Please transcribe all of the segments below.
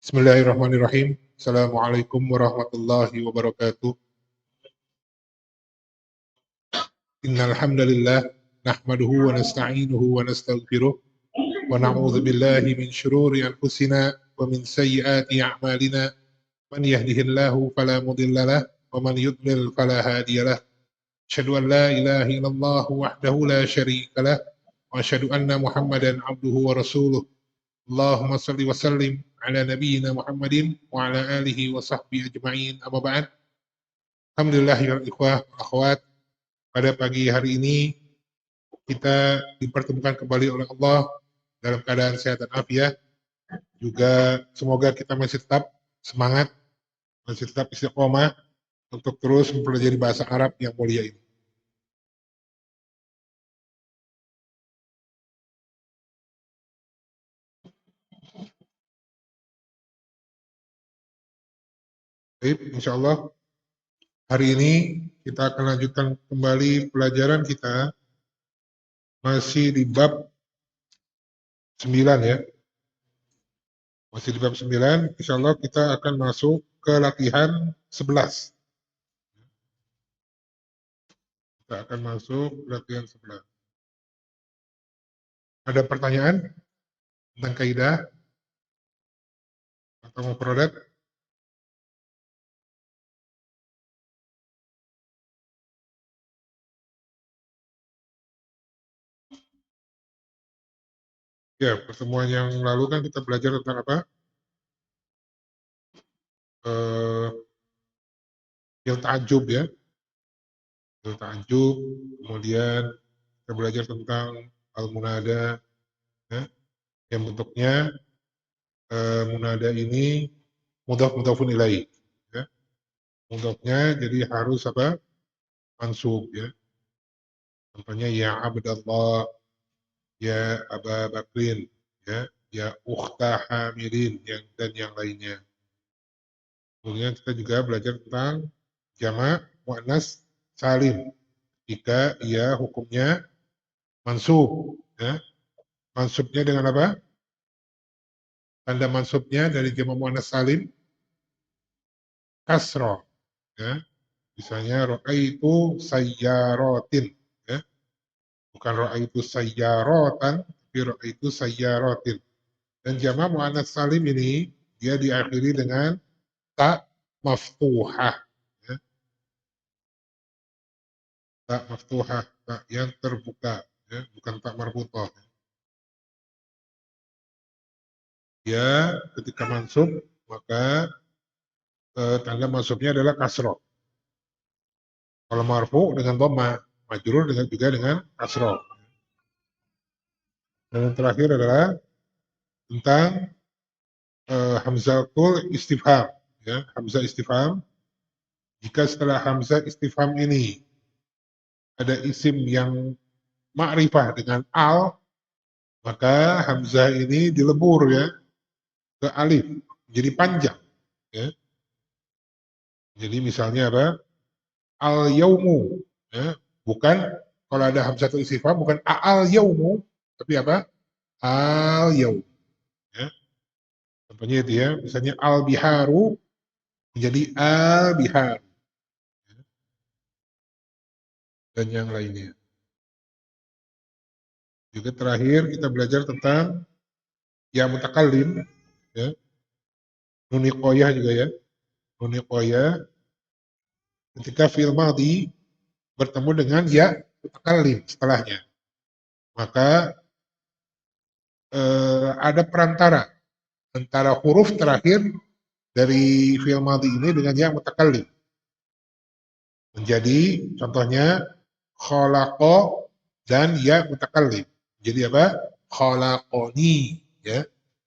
Bismillahirrahmanirrahim. Assalamualaikum warahmatullahi wabarakatuh. Innal hamdalillah nahmaduhu wa nasta'inuhu wa nastaghfiruh wa na'udzu billahi min shururi anfusina wa min sayyiati a'malina. Man yahdihillahu fala mudilla lah wa man yudlil fala hadiya lah. Asyhadu an la ilaha illallah wahdahu la syarika lah wa asyhadu anna Muhammadan abduhu wa rasuluh. Allahumma salli wa sallim ala nabiyyina Muhammadin wa ala alihi wa sahbihi ajma'in. Amma ba'd. Alhamdulillah ya ikhwah akhwat, pada pagi hari ini kita dipertemukan kembali oleh Allah dalam keadaan sehat dan afiat. Juga semoga kita masih tetap semangat, masih tetap istiqomah untuk terus mempelajari bahasa Arab yang mulia ini. Baik, insya Allah hari ini kita akan lanjutkan kembali pelajaran kita masih di bab 9 ya. Masih di bab 9, insya Allah kita akan masuk ke latihan 11. Kita akan masuk latihan 11. Ada pertanyaan tentang kaidah atau mufradat? Ya, pertemuan yang lalu kan kita belajar tentang apa? Yang ta'ajub ya. Yang ta'ajub, kemudian kita belajar tentang al-munada, ya, yang bentuknya munada ini mudhaf-mudhafun ilaih. Ya. Mudhafnya jadi harus apa? Mansub ya. Contohnya ya Abdallah, ya Aba Bakrin, ya Ukhta Hamilin, dan yang lainnya. Kemudian kita juga belajar tentang jamak muannas salim. Jika ia hukumnya mansub, ya. Mansubnya dengan apa? Tanda mansubnya dari jamak muannas salim kasroh, ya. Misalnya ra'aitu sayyaratin, ya. Bukan ra'aitu sayyarotan, tapi ra'aitu sayyaratin. Dan jamak muannas salim ini dia diakhiri dengan ta maftuhah, ya. Ta maftuhah, ta yang terbuka, ya. Bukan tak marbutah. Ya, ketika mansub maka tanda mansubnya adalah kasroh. Kalau marfu dengan dhamma, majrur juga dengan kasroh. Dan yang terakhir adalah tentang hamzatul istifham, ya, hamzah istifham. Jika setelah hamzah istifham ini ada isim yang ma'rifah dengan al, maka hamzah ini dilebur ya ke alif, jadi panjang, ya. Jadi misalnya apa? Al yaumu, ya. Bukan kalau ada hamzatul istifham bukan al yaumu, tapi apa? Al yaum, ya. Contohnya itu ya, misalnya al biharu menjadi al bihar, ya. Dan yang lainnya. Juga terakhir kita belajar tentang ya mutakallim, ya. Nuni qoyah juga ya. Nuni qoyah ketika fi'il madhi bertemu dengan ya mutakallim setelahnya. Maka ada perantara antara huruf terakhir dari fi'il madhi ini dengan ya mutakallim. Menjadi contohnya khalaqa dan ya mutakallim. Jadi apa? Khalaqoni, ya.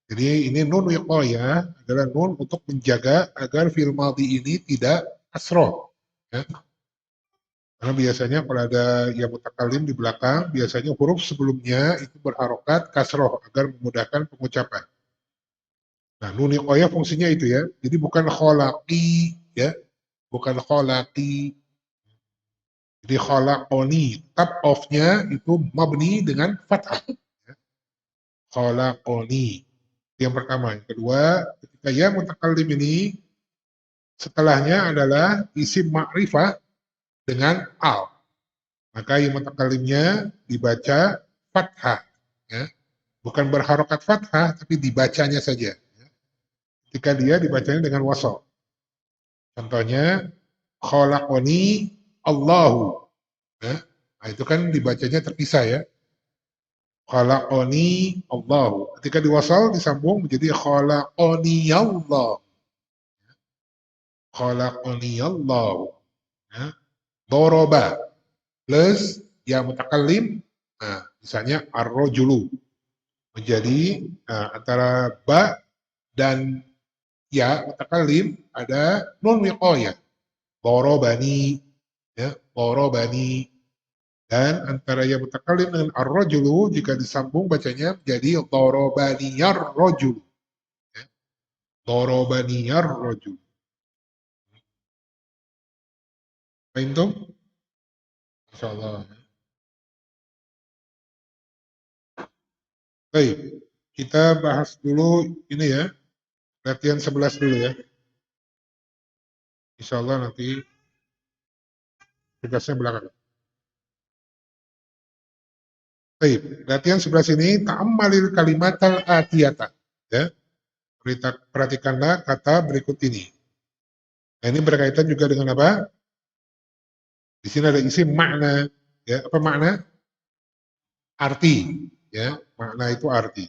Jadi ini nun wiqayah adalah nun untuk menjaga agar fi'il madhi ini tidak kasroh, ya. Karena biasanya kalau ada yang mutakalim di belakang, biasanya huruf sebelumnya itu berharokat kasroh agar memudahkan pengucapan. Nah, nun wiqayah fungsinya itu ya. Jadi bukan kholaqi, ya. Bukan kholaqi. Jadi kholaqoni. Tab off-nya itu mabni dengan fathah. Ya. Kholaqoni. Yang pertama. Yang kedua, ketika ya mutakallim ini setelahnya adalah isim ma'rifah dengan al. Maka ya mutakallimnya dibaca fathah. Ya. Bukan berharokat fathah, tapi dibacanya saja. Ya. Ketika dia dibacanya dengan wasol. Contohnya, khalaqoni Allahu. Ya. Nah, itu kan dibacanya terpisah ya. Khalaqoni Allahu. Ketika diwasal disambung menjadi khalaqoni Allah. Khalaqoni Allahu. Ya. Doroba plus ya mutakallim. Nah, misalnya ar-rajulu menjadi antara ba dan ya mutakallim ada nun wiqayah. Dorobani ya, dorobani. Dan antara ya mutakallim dengan ar-rajulu jika disambung bacanya menjadi dorobaniyar rajulu. Ya. Dorobaniyar rajulu. Paham tuh? Insyaallah. Baik, kita bahas dulu ini ya, latihan 11 dulu ya. Insyaallah nanti tugasnya belakangan. Baik, latihan 11 ini ta'ammalil kalimatal atiyata. Ya, perhatikanlah kata berikut ini. Nah, ini berkaitan juga dengan apa? Di sini ada isi makna. Ya, apa makna? Arti. Ya, makna itu arti.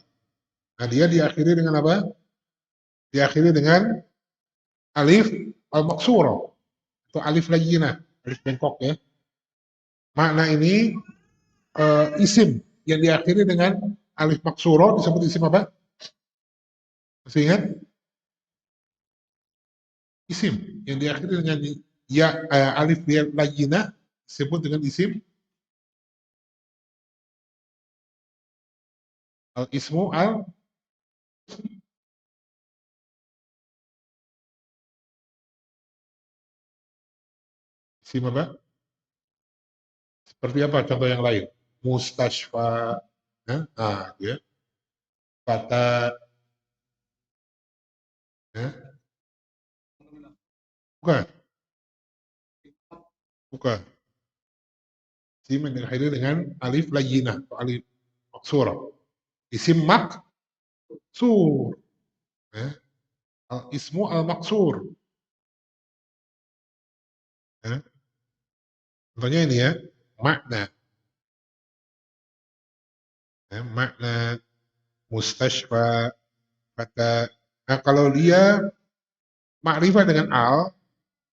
Nah, dia diakhiri dengan apa? Diakhiri dengan alif al-maksura atau alif layyinah, alif bengkok ya. Makna ini isim yang diakhiri dengan alif maksura disebut isim apa? Masih ingat? Isim yang diakhiri dengan ya alif layyinah disebut dengan isim al-ismu isim apa? Seperti apa contoh yang lain? Mustashfa, ya, ya. Kata, ya. Bukan, bukan. Isim yang diakhiri dengan alif layyinah atau alif maksura. Isim maksur, ya. Al-ismu al-maksur. Ya. Contohnya ini ya, makna. Ya, makna mustashfa, kata. Nah, kalau dia makrifah dengan al,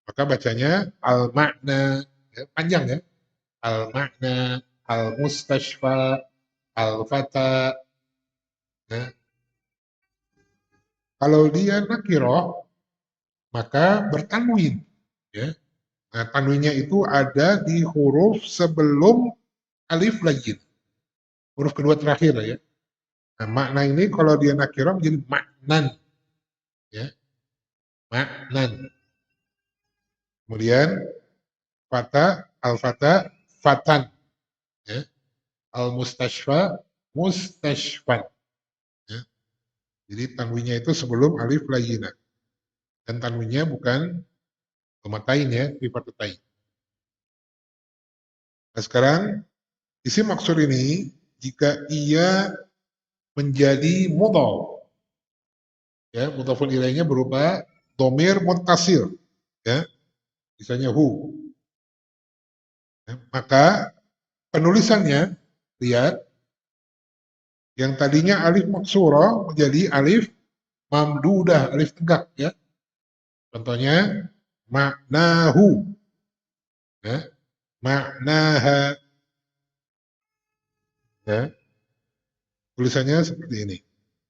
maka bacanya al-makna. Ya, panjang ya. Al-makna, al-mustashfa, al-fata. Ya. Kalau dia nakiroh, maka bertanwin. Ya. Nah, tanwinnya itu ada di huruf sebelum alif lagi. Huruf kedua terakhir ya. Nah, makna ini kalau dia nakirah menjadi maknan. Ya, maknan. Kemudian fata, al-fata, fatan. Ya. Al-mustashfa, mustashfan. Ya. Jadi tanwinnya itu sebelum alif layina. Dan tanwinnya bukan pematain ya, bifatain. Nah sekarang isi maksud ini jika ia menjadi mudhaf, ya mudhafun ilaihnya berupa domir muttasil, ya misalnya hu, ya, maka penulisannya lihat yang tadinya alif maksura menjadi alif mamdudah, alif tegak ya. Contohnya maknahu, ya, maknaha, ya. Tulisannya seperti ini,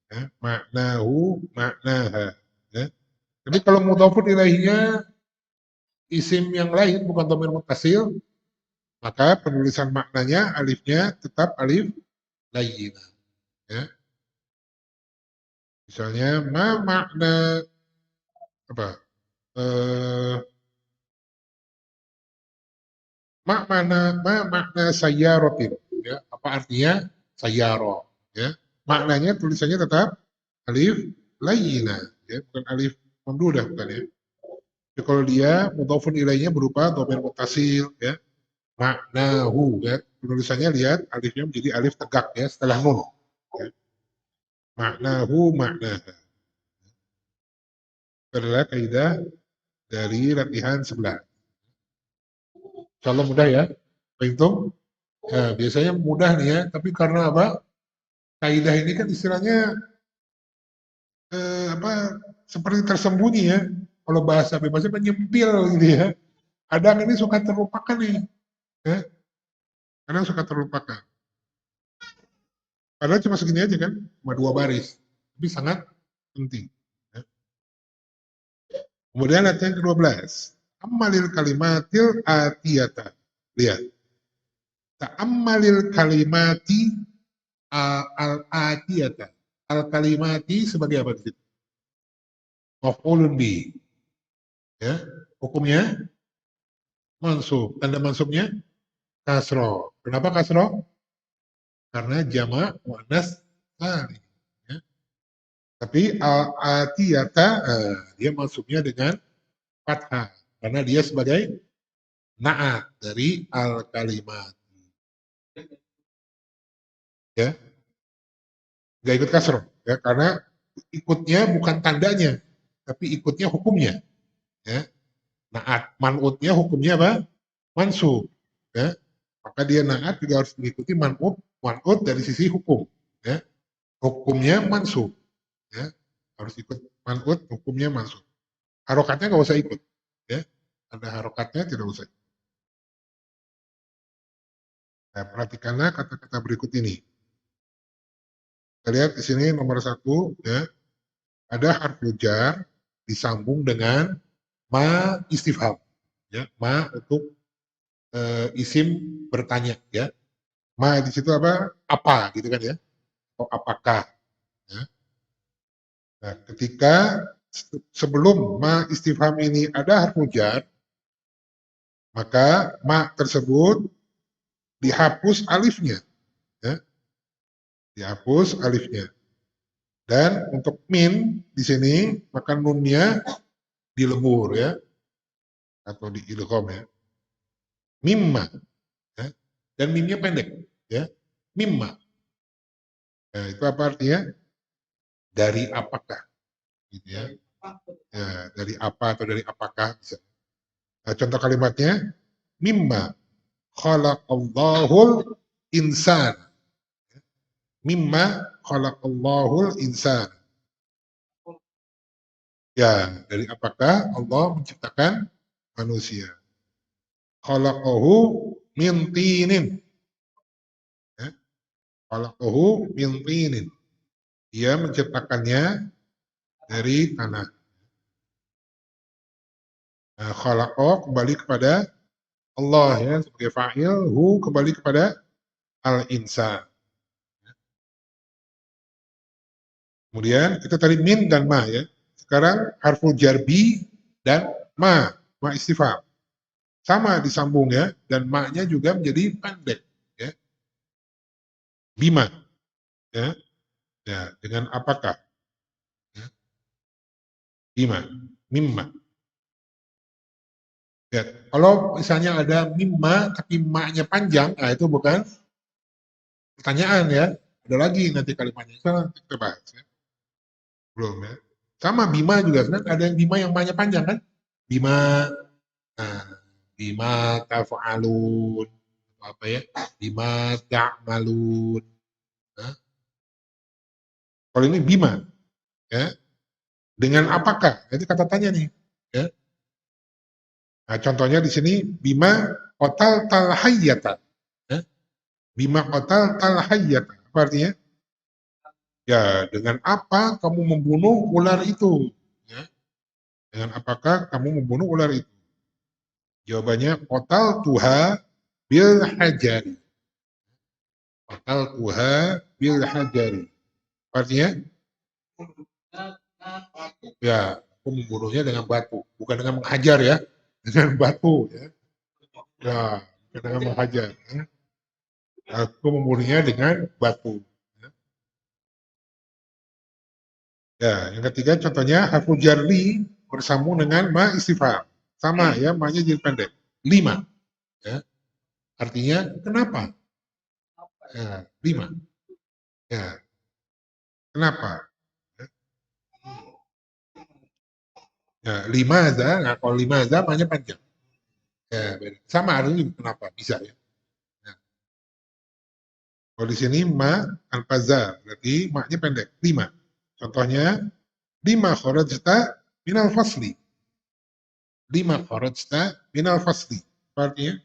ya. Maknahu, maknaha, ya. Tapi kalau mudhafun ilaihinya isim yang lain bukan dhamir muttasil, maka penulisan maknanya alifnya tetap alif layyinah, ya. Misalnya ma makna apa? Eh, ma makna sayyarotin, ya. Apa artinya sayyaro, ya. Maknanya tulisannya tetap alif layyina, ya, bukan alif mamdudah, bukan ya. Jadi kalau dia mudhofun ilainya berupa dhamir muttasil, ya, maknahu, ya, penulisannya lihat alifnya menjadi alif tegak, ya, setelah nun, ya. Maknahu maknaha. Itu adalah kaidah dari latihan 11. Insyaallah mudah ya. Itu biasanya mudah nih ya, tapi karena apa? Kaidah ini kan istilahnya apa, seperti tersembunyi ya. Kalau bahasa bebasnya penyempil gitu ya. Kadang ini suka terlupakan nih, ya. Kadang suka terlupakan. Padahal cuma segini aja kan, cuma 2 baris, tapi sangat penting. Ya. Kemudian latihan ke-12. Amalil kalimatil atiyata. Lihat. Ta'ammalil kalimati al-atiyata. Al-kalimati sebagai apa di situ? Maf'ulun bi. Ya. Hukumnya mansub. Tanda mansubnya kasro. Kenapa kasro? Karena jamak muannas salim. Ya. Tapi al-atiyata dia mansubnya dengan fathah karena dia sebagai naat dari al-kalimat. Ya, nggak ikut kasro ya karena ikutnya bukan tandanya tapi ikutnya hukumnya, ya. Naat man'utnya hukumnya apa? Mansub, ya. Maka dia naat juga harus mengikuti man'ut dari sisi hukum, ya. Hukumnya mansub, ya. Harus ikut man'ut, hukumnya mansub. Harokatnya nggak usah ikut, ya. Ada harokatnya tidak usah. Nah, perhatikanlah kata-kata berikut ini. Kita lihat di sini nomor 1, ya. Ada harfu jar disambung dengan ma istifham, ya. Ma untuk isim bertanya, ya. Ma di situ apa? Apa gitu kan ya? Atau apakah, ya. Nah, ketika sebelum ma istifham ini ada harfu jar, maka ma tersebut dihapus alifnya, ya. Dihapus alifnya. Dan untuk min di sini maka nunnya dilebur, ya, atau di ilham, ya. Mimma, ya. Dan mimnya pendek, ya. Mimma. Nah, itu apa artinya? Dari apakah, gitu ya. Ya, dari apa atau dari apakah bisa. Nah, contoh kalimatnya mimma khalaqallahul insan. Mimma khalaqallahul insan. Ya, dari apakah Allah menciptakan manusia. Khalaqahu min tinin. Ya, khalaqahu min tinin. Dia menciptakannya dari tanah. Nah, khalaqah kembali kepada Allah, ya, sebagai fa'il, hu kembali kepada al-insan. Kemudian kita tadi min dan ma, ya. Sekarang harful jarbi dan ma istifham. Sama disambung, ya, dan ma-nya juga menjadi pendek, ya. Bima, ya. Ya, dengan apakah? Ya. Bima, mimma. Ya, kalau misalnya ada mimma tapi ma-nya panjang, nah itu bukan pertanyaan, ya. Ada lagi nanti kalimatnya. Kita bahas, ya. Belum, ya. Sama bima juga kan ada yang bima yang ma-nya panjang kan? Bima, nah, bima taf'alun, apa ya? Bima ta'malun. Nah, kalau ini bima, ya. Dengan apakah? Itu kata tanya nih, ya. Nah, contohnya di sini bima qatal tal hayyata, ya. Bima qatal tal hayyata. Apa artinya? Ya, dengan apa kamu membunuh ular itu? Ya. Dengan apakah kamu membunuh ular itu? Jawabannya qatal tuha bil hajari. Qatal tuha bil hajari. Artinya, ya, aku membunuhnya dengan batu, bukan dengan menghajar, ya, dengan batu, ya. Ya, bukan dengan menghajar, ya. Aku membunuhnya dengan batu. Ya. Ya, yang ketiga contohnya harfu jarri bersambung dengan ma istifham. Sama ya, ma-nya jadi pendek. 5 ya. Artinya kenapa? Ya, 5. Ya, kenapa? Ya, 5 nah kalau 5 ma-nya panjang. Ya, beda. Sama artinya juga kenapa? Bisa ya. Nah, kalau di sini ma al-faza, berarti ma-nya pendek. 5. Contohnya 5 kharajta minal fasli. 5 kharajta minal fasli. Apa artinya?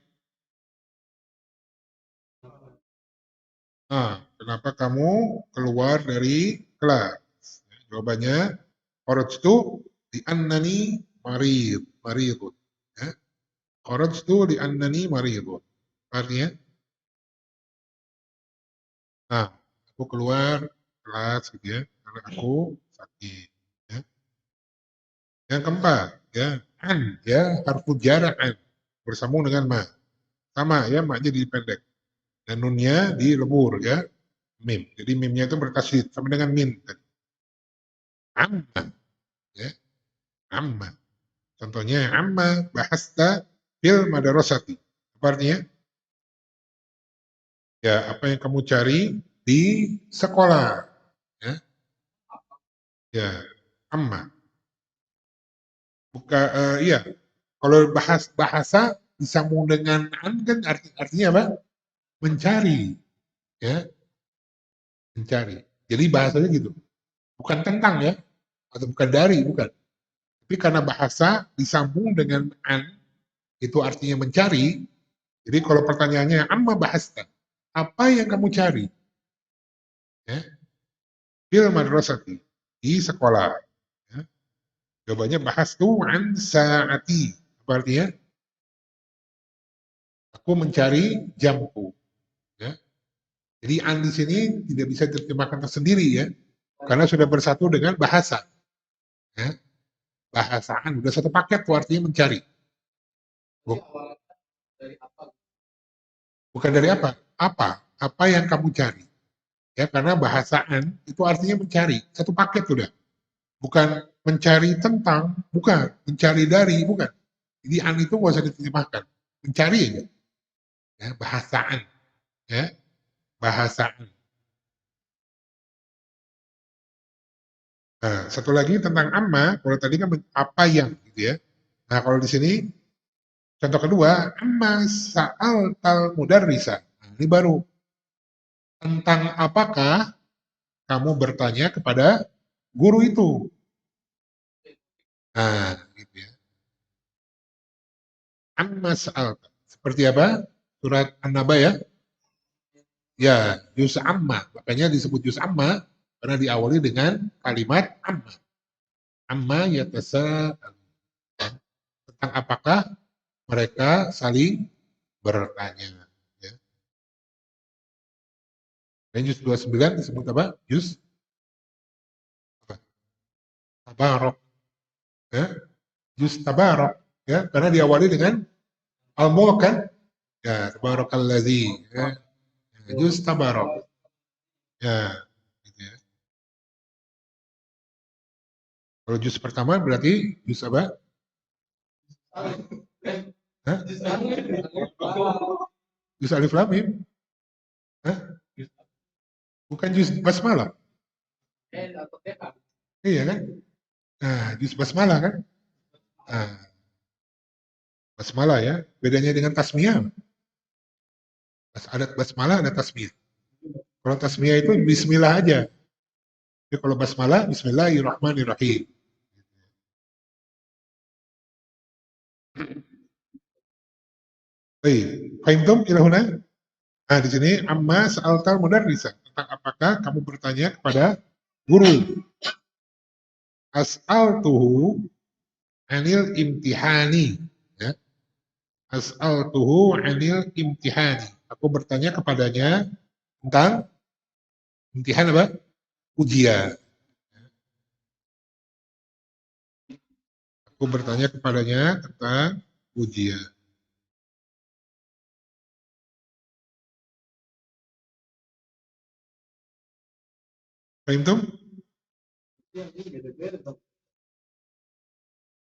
Nah, kenapa kamu keluar dari kelas? Jawabannya, kharajtu di annani maridun. Ya. Kharajtu di annani maridun. Artinya, nah, aku keluar kelas gitu ya, karena aku sakit. Ya. Yang keempat, ya, ya, harfu jar an bersambung dengan ma. Sama ya, ma-nya dipendek dan nunnya dilebur ya, mim. Jadi mimnya itu bertasydid sama dengan min. Amma, ya, amma. Contohnya amma bahasta fil madarasati. Apa artinya? Ya, apa yang kamu cari di sekolah. Ya, ya, amma. Buka, iya. Kalau bahasa disambung dengan an kan artinya apa? Mencari, ya, mencari. Jadi bahasanya gitu. Bukan tentang ya, atau bukan dari, bukan. Tapi karena bahasa disambung dengan an, itu artinya mencari. Jadi kalau pertanyaannya amma bahasta, apa yang kamu cari? Ya, fil madrasati, di sekolah. Ya. Jawabannya bahas tuh an saati. Apa artinya? Aku mencari jamku. Ya. Jadi an di sini tidak bisa diterjemahkan tersendiri ya, karena sudah bersatu dengan bahasa. Ya. Bahasaan sudah satu paket tuh artinya mencari. Bukan dari apa? Apa? Apa yang kamu cari? Ya, karena bahasaan itu artinya mencari. Satu paket sudah. Bukan mencari tentang, bukan. Mencari dari, bukan. Jadi an itu nggak usah diterjemahkan. Mencari aja. Ya, bahasaan. Ya, bahasaan. Nah, satu lagi tentang amma, kalau tadi kan apa yang gitu ya. Nah, kalau di sini contoh kedua, amma sa'al tal mudarrisa. Nah, ini baru tentang apakah kamu bertanya kepada guru itu. Nah, gitu ya. Amma sa'al. Seperti apa? Surat An-Naba ya. Ya, juz amma. Makanya disebut juz amma karena diawali dengan kalimat amma. Amma yatasa'al. Tentang apakah mereka saling bertanya. Ya. Dan juz 29 disebut apa? Juz apa? Tabarok. Ya. Juz tabarok. Ya, karena diawali dengan al-mulk kan? Ya, tabarakalladzi. Ya. Juz tabarok. Ya, gitu ya. Kalau juz pertama berarti juz apa? Hah? Juz alif lam mim? Hah? Bukan juz basmalah. Iya kan? Nah, juz basmalah kan? Nah, basmalah ya. Bedanya dengan tasmiyah. Ada basmalah, ada tasmiyah. Kalau tasmiyah itu bismillah aja. Jadi kalau basmalah, bismillahirrahmanirrahim. Baik, fahimtum ilahuna? Nah, di sini amma sa'altal mudarrisa. Tentang apakah kamu bertanya kepada guru. As'altuhu anil imtihani. Ya. As'altuhu anil imtihani. Aku bertanya kepadanya tentang imtihan apa? Ujian. Aku bertanya kepadanya tentang ujian. Paham tuh?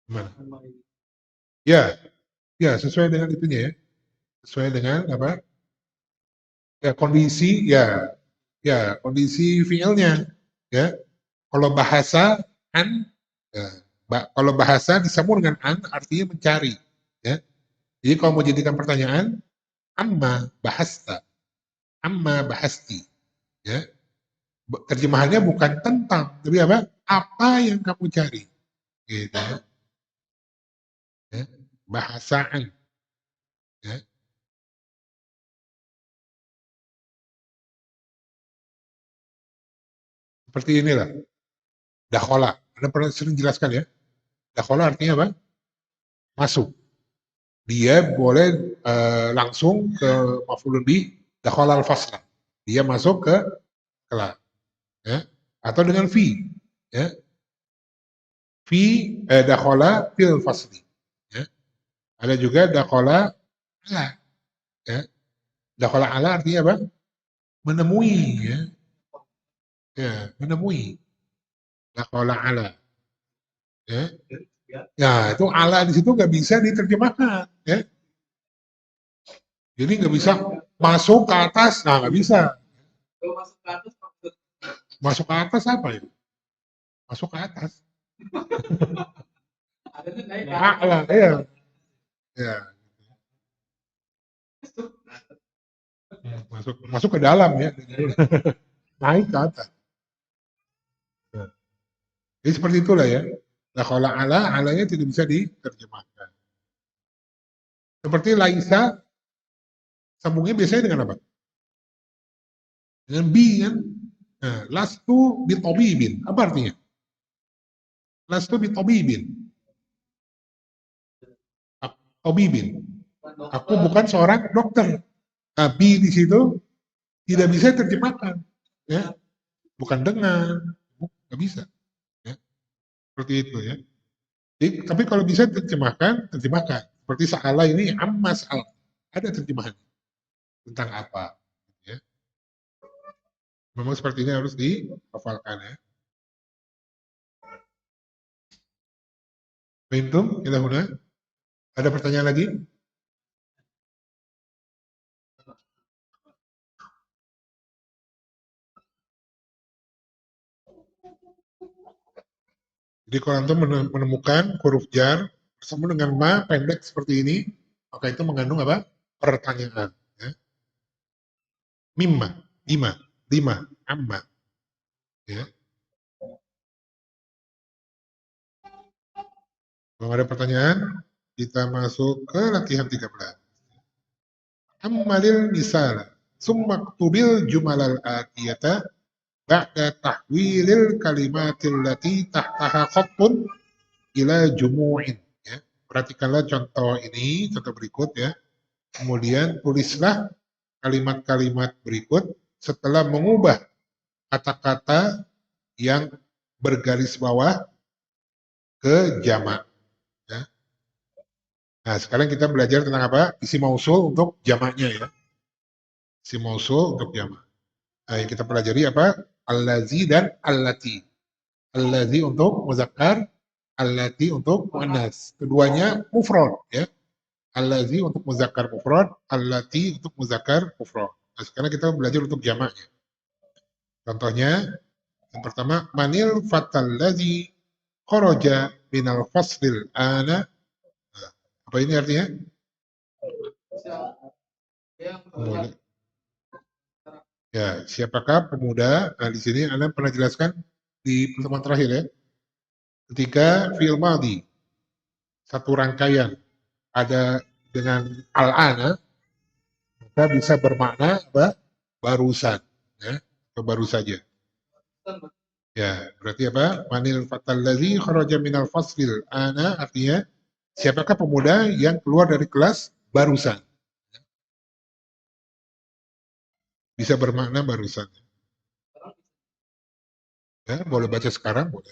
Gimana? Ya, ya sesuai dengan itunya ya. Sesuai dengan apa? Ya kondisi ya, ya kondisi fiilnya ya. Kalau bahasa an, ya, kalau bahasa disambung dengan an artinya mencari ya. Jadi kalau mau jadikan pertanyaan, amma bahasti ya. Terjemahannya bukan tentang, tapi apa? Apa yang kamu cari gitu ya. Bahasaan ya. Seperti inilah dakhola. Anda pernah sering jelaskan ya. Dakhola artinya apa? Masuk. Dia boleh langsung ke maf'ulun bih dakhala al-fasla. Dia masuk ke kelas ya. Atau dengan fi ya. Fi dakhala fil fasli ya. Ada juga dakhala ala ya. Dakhala ala artinya apa? Menemui ya. Ya, menemui. Dakhala ala ya. Ya, itu ala di situ nggak bisa diterjemahkan ya. Jadi nggak bisa masuk ke atas, nah nggak bisa. Masuk ke atas apa ya? Masuk ke atas. A'la, iya. Ya, masuk masuk ke dalam ya. Naik ke atas. Ya. Jadi seperti itulah ya. Nah, kalau ala, alanya tidak bisa diterjemahkan. Seperti laisa, sambungnya biasanya dengan apa? Dengan bi kan? Nah, lastu bitobibin. Apa artinya? Lastu bitobibin. Tobibin. Aku bukan seorang dokter. Nah, bi di situ tidak bisa terjemahkan. Ya, bukan dengan, nggak bisa. Ya, seperti itu ya. Jadi, tapi kalau bisa terjemahkan, terjemahkan. Seperti sa'ala ini ammas al. Ada terjemahan tentang apa. Ya. Memang seperti ini harus dihafalkan ya. Pintum, kita huna. Ada pertanyaan lagi? Jadi kalau antum menemukan huruf jar bersama dengan ma pendek seperti ini, maka itu mengandung apa? Pertanyaan. Ya. Mimma, lima, lima, amma. Ya. Kalau ada pertanyaan, kita masuk ke latihan 13. Ammalil misal, summa ktubil jumalal atiyata ba'da tahwilil kalimatil lati tahtaha khattun ila jumu'in. Ya. Perhatikanlah contoh ini, contoh berikut ya. Kemudian tulislah kalimat-kalimat berikut setelah mengubah kata-kata yang bergaris bawah ke jamak. Ya. Nah, sekarang kita belajar tentang apa? Isi mausul untuk jamaknya ya. Isi mausul untuk jamak. Nah, yang kita pelajari apa? Allazi dan allati. Allazi untuk muzakkar, allati untuk muannas. Keduanya mufrad ya. Allazi untuk muzakkar mufrad, allati untuk muzakkar mufrad. Nah, sekarang kita belajar untuk jamaknya. Contohnya, yang pertama, manil fatal ladzi kharaja minal faslil ana. Nah, apa ini artinya? Pemuda. Ya, siapakah pemuda? Nah, di sini Anda pernah jelaskan di pertemuan terakhir ya. Ketika fi'il madhi satu rangkaian ada dengan al-ana, maka bisa bermakna apa? Barusan, ya, atau baru saja. Ya, berarti apa? Manil fatal ladzi kharaja minal faslil ana artinya siapakah pemuda yang keluar dari kelas barusan? Bisa bermakna barusan. Ya, boleh baca sekarang, boleh.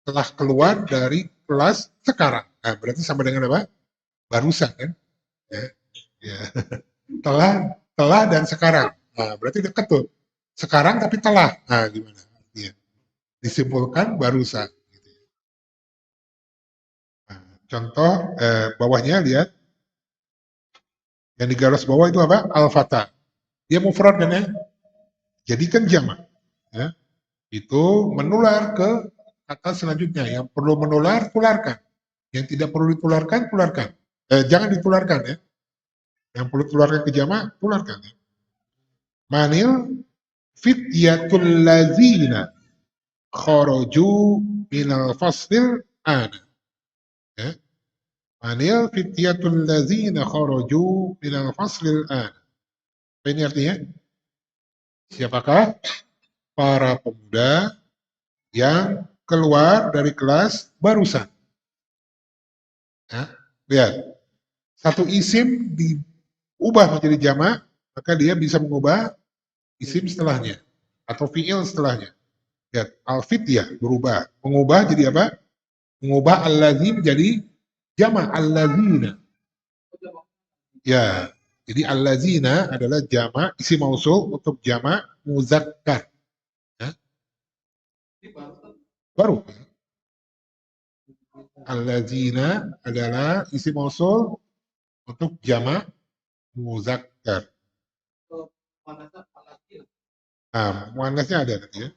Telah keluar dari kelas sekarang. Nah, berarti sama dengan apa? Barusan kan? Ya, ya. Telah dan sekarang. Nah, berarti dekat tuh. Sekarang tapi telah. Nah, gimana? Ya. disimpulkan barusan. Nah, contoh bawahnya lihat, yang di garis bawah itu apa? Al-Fatah. Dia mufrad kan ya? Jadi kan jamak. Ya. Itu menular ke kata selanjutnya. Yang perlu menular, tularkan. Yang tidak perlu ditularkan, tularkan. Jangan ditularkan ya. Yang perlu tularkan ke jamak, tularkan. Ya. Manil fityatul lazina kharaju minal faslil ana. Ya. Manil fityatul lazina kharaju minal faslil ana. Apa ini artinya? Siapakah para pemuda yang keluar dari kelas barusan? Ya. Lihat, satu isim diubah menjadi jamak, maka dia bisa mengubah isim setelahnya atau fiil setelahnya. Lihat, al-fityah berubah, mengubah jadi apa? Mengubah al-ladzi menjadi jamak al-ladzina. Ya, jadi al-ladzina adalah jamak isim mausul untuk jamak muzakkar. Ya, baru. Al-ladzina adalah isim mausul untuk jamak muzakkar. Nah, muannasnya ada nanti ya.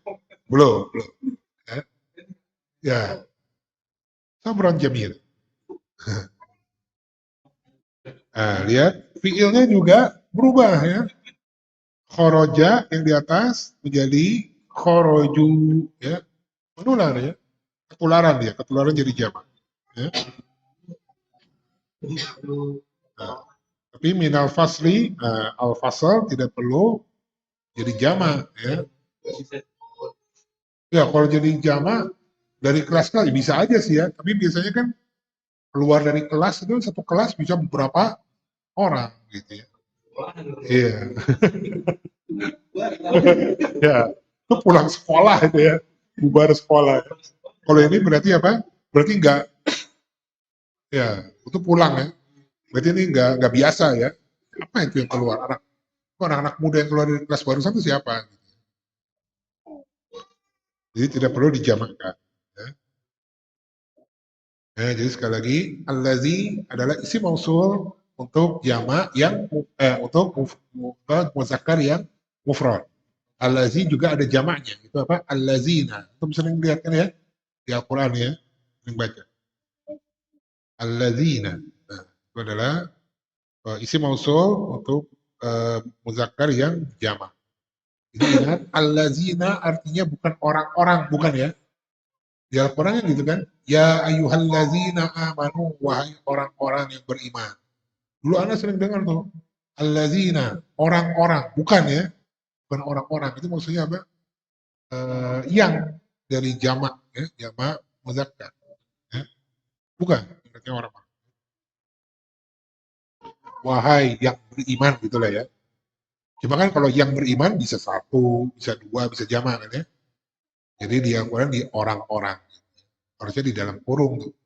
Belum, belum. Ya, ya. Sabran jamil. Nah, lihat fiilnya juga berubah ya. Khoroja yang di atas menjadi khoroju ya. Menular ya. Ketularan dia, ketularan jadi jamak. Ya. Nah, tapi minal fasli, al fasal tidak perlu jadi jamak ya. Ya kalau jadi jamak dari kelas-kelas bisa aja sih ya. Tapi biasanya kan keluar dari kelas itu satu kelas bisa beberapa orang gitu ya. Iya. Ya, itu pulang sekolah itu ya, bubar sekolah. Kalau ini berarti apa? Berarti enggak, ya, itu pulang ya. Berarti ini enggak biasa ya. Apa itu yang keluar? Anak-anak muda yang keluar dari kelas barusan itu siapa? Jadi tidak perlu dijamakkan. Ya. Nah, jadi sekali lagi, allazi adalah isim mausul untuk jamak yang untuk muzakkar yang mufrad. Allazi juga ada jamaknya. Itu apa? Allazina. Itu sering lihat kan ya di Al-Qur'an ya, sering baca. Allazina. Nah, itu adalah isim mausul untuk muzakkar yang jamak. Jadi ingat, allazina artinya bukan orang-orang, bukan ya. Di Al-Qur'an kan gitu kan. Ya ayyuhallazina amanu, wahai orang-orang yang beriman. Dulu Anda sering dengar tuh, allazina, orang-orang, bukan ya. Bukan orang-orang. Itu maksudnya apa? Yang dari jamak ya, jamak muzakkar. Ya. Bukan, artinya orang-orang. Wahai yang beriman gitulah ya. Cuma kan kalau yang beriman bisa satu, bisa dua, bisa jamak kan ya. Jadi dia Al-Quran di orang-orang. Harusnya di dalam kurung tuh.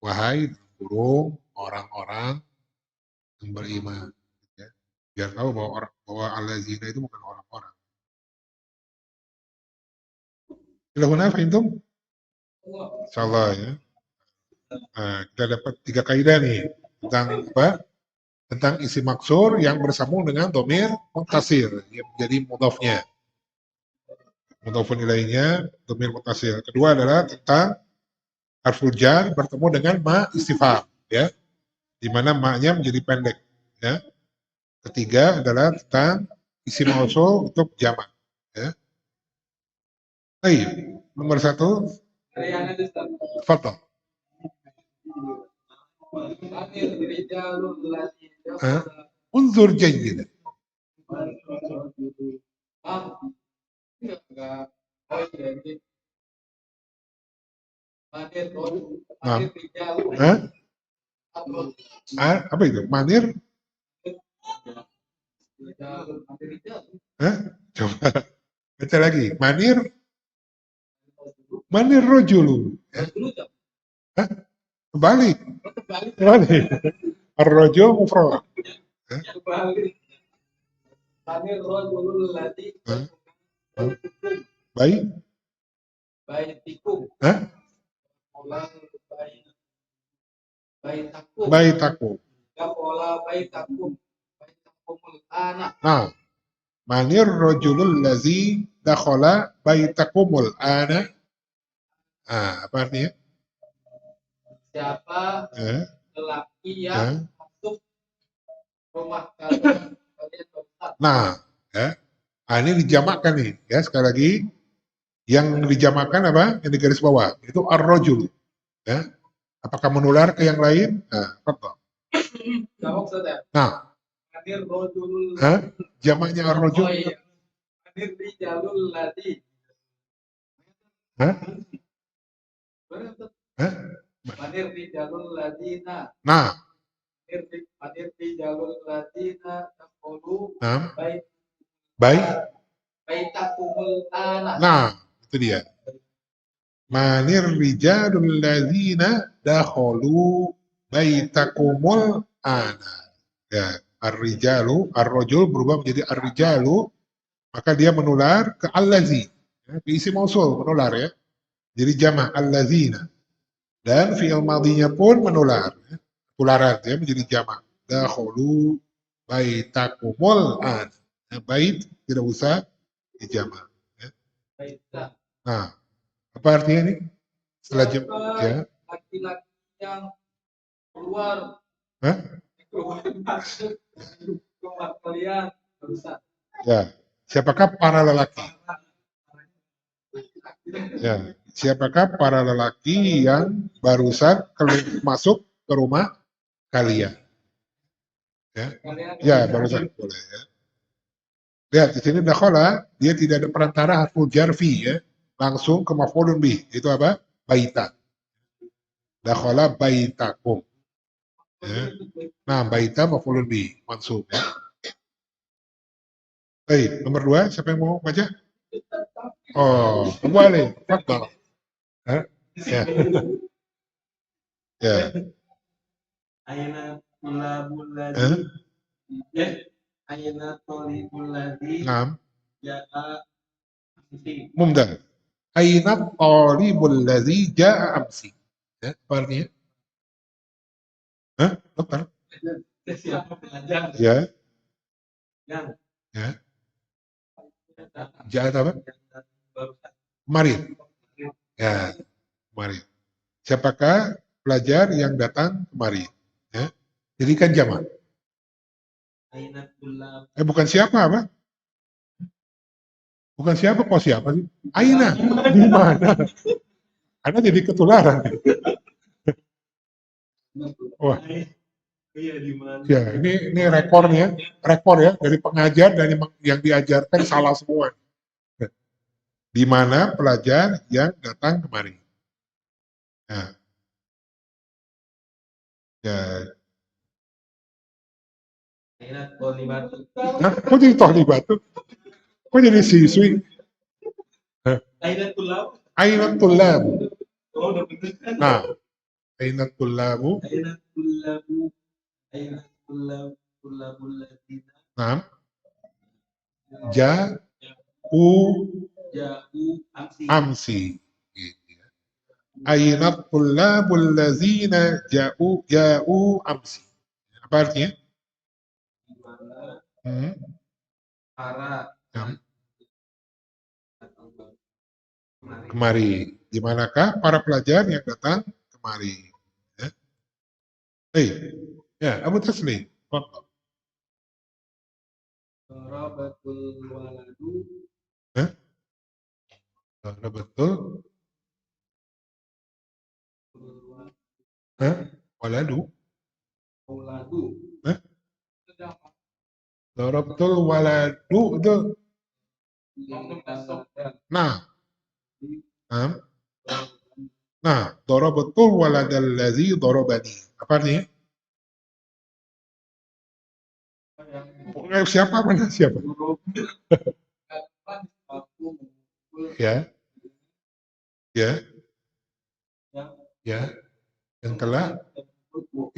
Wahai dalam kurung orang-orang yang beriman. Ya. Biar tahu bahwa bahwa al-lazina itu bukan orang-orang. Silahkan fahimtum? Insyaallah ya. Nah, kita dapat 3 kaidah nih tentang apa? Tentang isi maksur yang bersambung dengan domir mutasir yang menjadi mudhafnya. Mudhafun ilainya domir mutasir. Kedua adalah tentang harful jar bertemu dengan ma istifham ya, di mana ma-nya menjadi pendek ya. Ketiga adalah tentang isim mausul untuk jamak ya. Baik, nomor 1 Fadal. Unzur jayyid. Nah. Apa itu? Manir? Coba baca lagi. Manir? Manir rojulu. Kembali. Kembali. Ar-rajul mufrad. Baik. Baitikum. Hah? Pola baitakum. Baitakum. Pola baitakum. Baitakumul anak. Nah, manir rojulul lazi dakhala baitakumul ana. Apa artinya? Siapa lelaki yang masuk rumah kalian bersaat. Nah, ini dijamakkan nih, ya sekali lagi. Yang dijamakkan apa? Yang di garis bawah itu ar-rajul. Ya. Apakah menular ke yang lain? Nah, betul. Nah, jamaknya ar-rajul. Oh iya. Manir rijalul ladzi. Manir rijalul ladzina. Nah. Manir rijalul ladzina taqulu baitakumul anak. Nah, itu dia. Manir rijalul ladzina dakhulu baitakumul ana. Ya, ar-rijalu, ar-rajul berubah menjadi ar-rijalu, maka dia menular ke allazi. Ya, ke isim mausul menular ya. Jadi jamak allazina. Dan fi'il madhinya pun menular. Ya. Tularan ya menjadi jamak. Dakhulu baitakumul ana. Ya, bait tidak usah dijamak. Ya. Nah, apa artinya ini? Setelah ya. Laki-laki yang keluar masuk rumah kalian berusaha. Ya, siapakah para lelaki? Ya, siapakah para lelaki yang barusan masuk ke rumah kalian? Ya, barusan boleh ya. Lihat di sini dakhala, dia tidak ada perantara harful jarfi ya, langsung ke maf'ulun bih. Itu apa? Baita. Dakhala baitakum. Ya. Nah, baita maf'ulun bih, mansub ya. Baik, nomor 2, siapa yang mau baca? Oh, boleh. Fadhal. Ya. Ya. Aina tulabul ladzi. Aina tulibul ladzi. Naam. Ja'a amsi. Mumtaz. Aina talibul ladzi ja'a amsi. Ya, apa artinya? Dokter? Siapa pelajar? Ya. Yang. Ya. Ja'a apa? Kemarin. Ya, kemarin. Siapakah pelajar yang datang kemari? Ya. Jadikan jamak. Bukan siapa apa? Bukan siapa kok siapa sih? Aina. Di mana? Anda jadi ketularan. Wah. Ya, ini rekornya, rekor ya dari pengajar dan yang diajarkan salah semua. Di mana pelajar yang datang kemari? Nah, ya. Nah, kok jadi tohlibatu? Kok jadi siswi? Ainat tullabu. Nah, ainat tullabu. Nah, ja'u amsi. Ainat tullabul lazina ja'u amsi. Apa artinya? Kemari. Di manakah para pelajar yang datang kemari? Ya. Ya, Abu Taslim. Darabatul waladu. Betul. Waladu. Darabtul waladu itu. Nah. Nah, darabatul waladal ladzi darabani. Apa artinya? Siapa mana siapa? Ya. Ya. Ya. Yang telah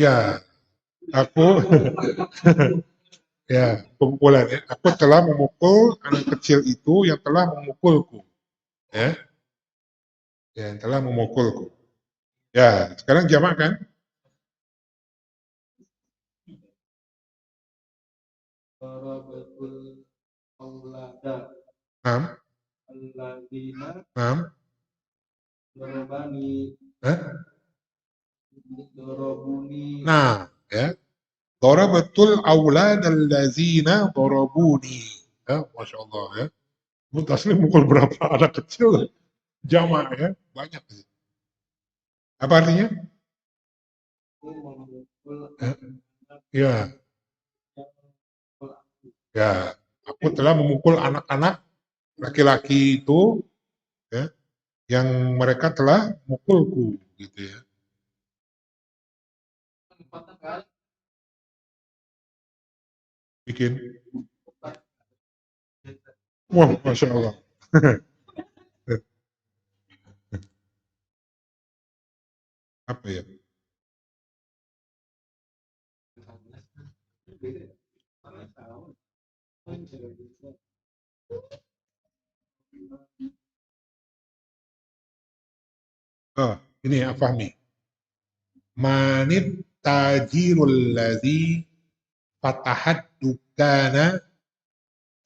ya. Aku ya, pemumulan ya. Aku telah memukul anak kecil itu yang telah memukulku. Ya. Ya, yang telah memukulku. Ya, sekarang jamak kan? Darabatul aulada Naam, alladzina naam. darabani Hah? darabuni Nah, ya. Darabatul aulad allazina darabuni. Ya, Masya Allah ya. Taslim mukul berapa anak kecil? Jamak ya, banyak. Apa artinya? itu memukul Ya, anak ya, yang ya. Aku telah memukul anak-anak laki-laki itu ya, yang mereka telah memukulku gitu ya. Bikin. Wah, Masya Allah. Apa ya? Oh, ini ya, Fahmi. Manit tajirul ladzi fatahat dukana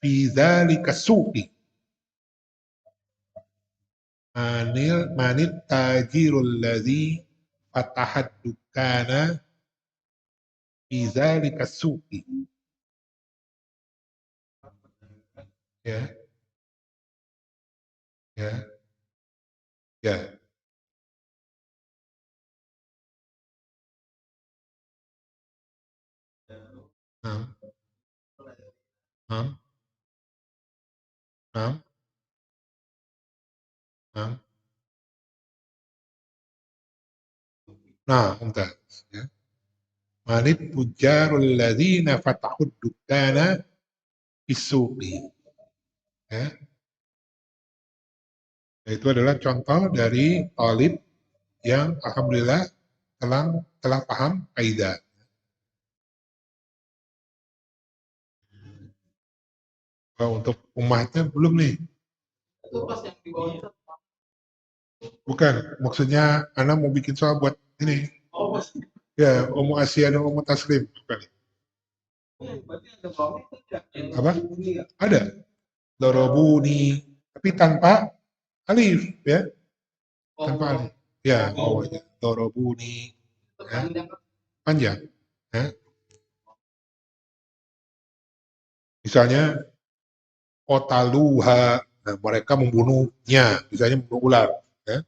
fi dzalika suqi. Manit tajirul ladzi fatahat dukana fi dzalika suqi. Ya, ya, ya. Nah, nah, nah, nah. Nah, mumtaz. Ya. Manit tujarul ladzina fatahud dukkana fisuqi. Ya. Itu adalah contoh dari talib yang alhamdulillah telah paham kaidah. Kalau untuk umatnya belum nih. itu pas yang di bawah Bukan, maksudnya Ana mau bikin soal buat ini. oh pas Ya, Omo Asia dan Omo Taslim. Bukan. berarti ada bawah itu tidak yang Apa? ini ya Ada. Dorobuni. Tapi tanpa alif. Ya, tanpa oh alif. Ya, bawahnya. Dorobuni. Ya, panjang panjang. Ya. Misalnya, Otaluha. Nah, mereka membunuhnya. Misalnya membunuh ular. Ya.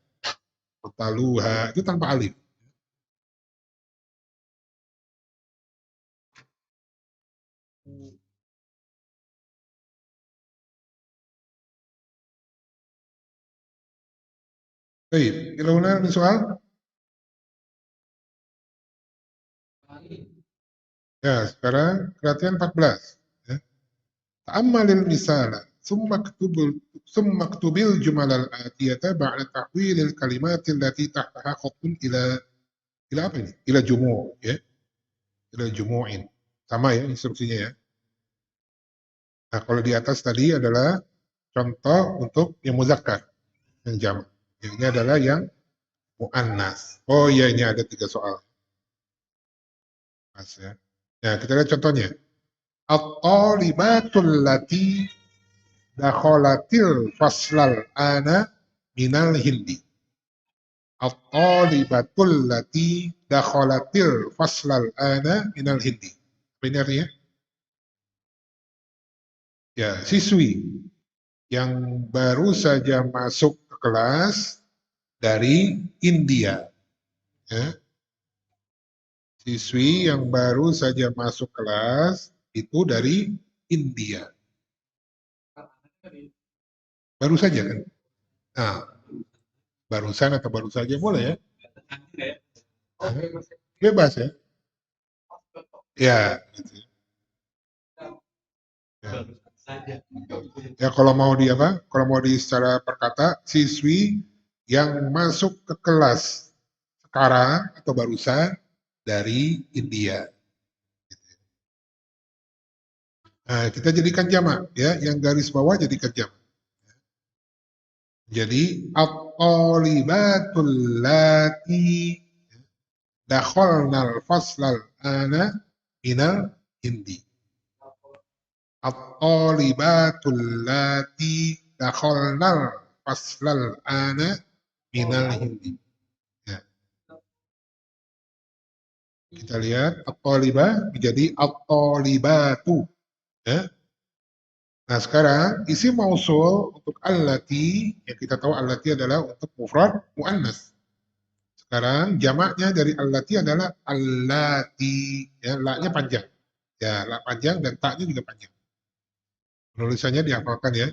Otaluha. Itu tanpa alif. Baik, kita ulang soal. Ya, sekarang perhatian 14. Ya. Ta'ammalil misala. Summa ktubil jumalal atiyata ba'da tahwilil kalimatil lati tahtaha khutun ila apa ini? Ila jumu' ya. Ila jumu'in. Sama ya instruksinya ya. Nah, kalau di atas tadi adalah contoh untuk yang muzakkar, yang jamak. Yang ini adalah yang muannas. Oh iya, ini ada 3 soal. Mas ya. Nah, kita lihat contohnya. At-talibatul lati dakhalatil faslal ana minal hindi. At-talibatul lati dakhalatil faslal ana minal hindi. Apa ini artinya? Ya, siswi yang baru saja masuk ke kelas dari India. Ya. Siswi yang baru saja masuk kelas itu dari India. Baru saja kan? Nah, barusan atau baru saja boleh ya? Nah, bebas ya? Ya, gitu. Ya. Ya kalau mau di apa? Kalau mau di secara perkata, siswi yang masuk ke kelas sekarang atau barusan dari India. Nah, kita jadikan jamak ya, yang garis bawah jadikan jamak. Jadi at-talibatul lati dakhalnal faslal ana minal hindi. At-talibatul lati dakhalnal faslal ana minal hindi. Ya. Kita lihat at-talibah menjadi at-talibatu. Ya. Nah sekarang isi mausul untuk allati, yang kita tahu allati adalah untuk mufrad muannas. Sekarang jamaknya dari allati adalah allati, ya la-nya panjang. Ya, la panjang dan ta-nya juga panjang. Penulisannya dihafalkan ya.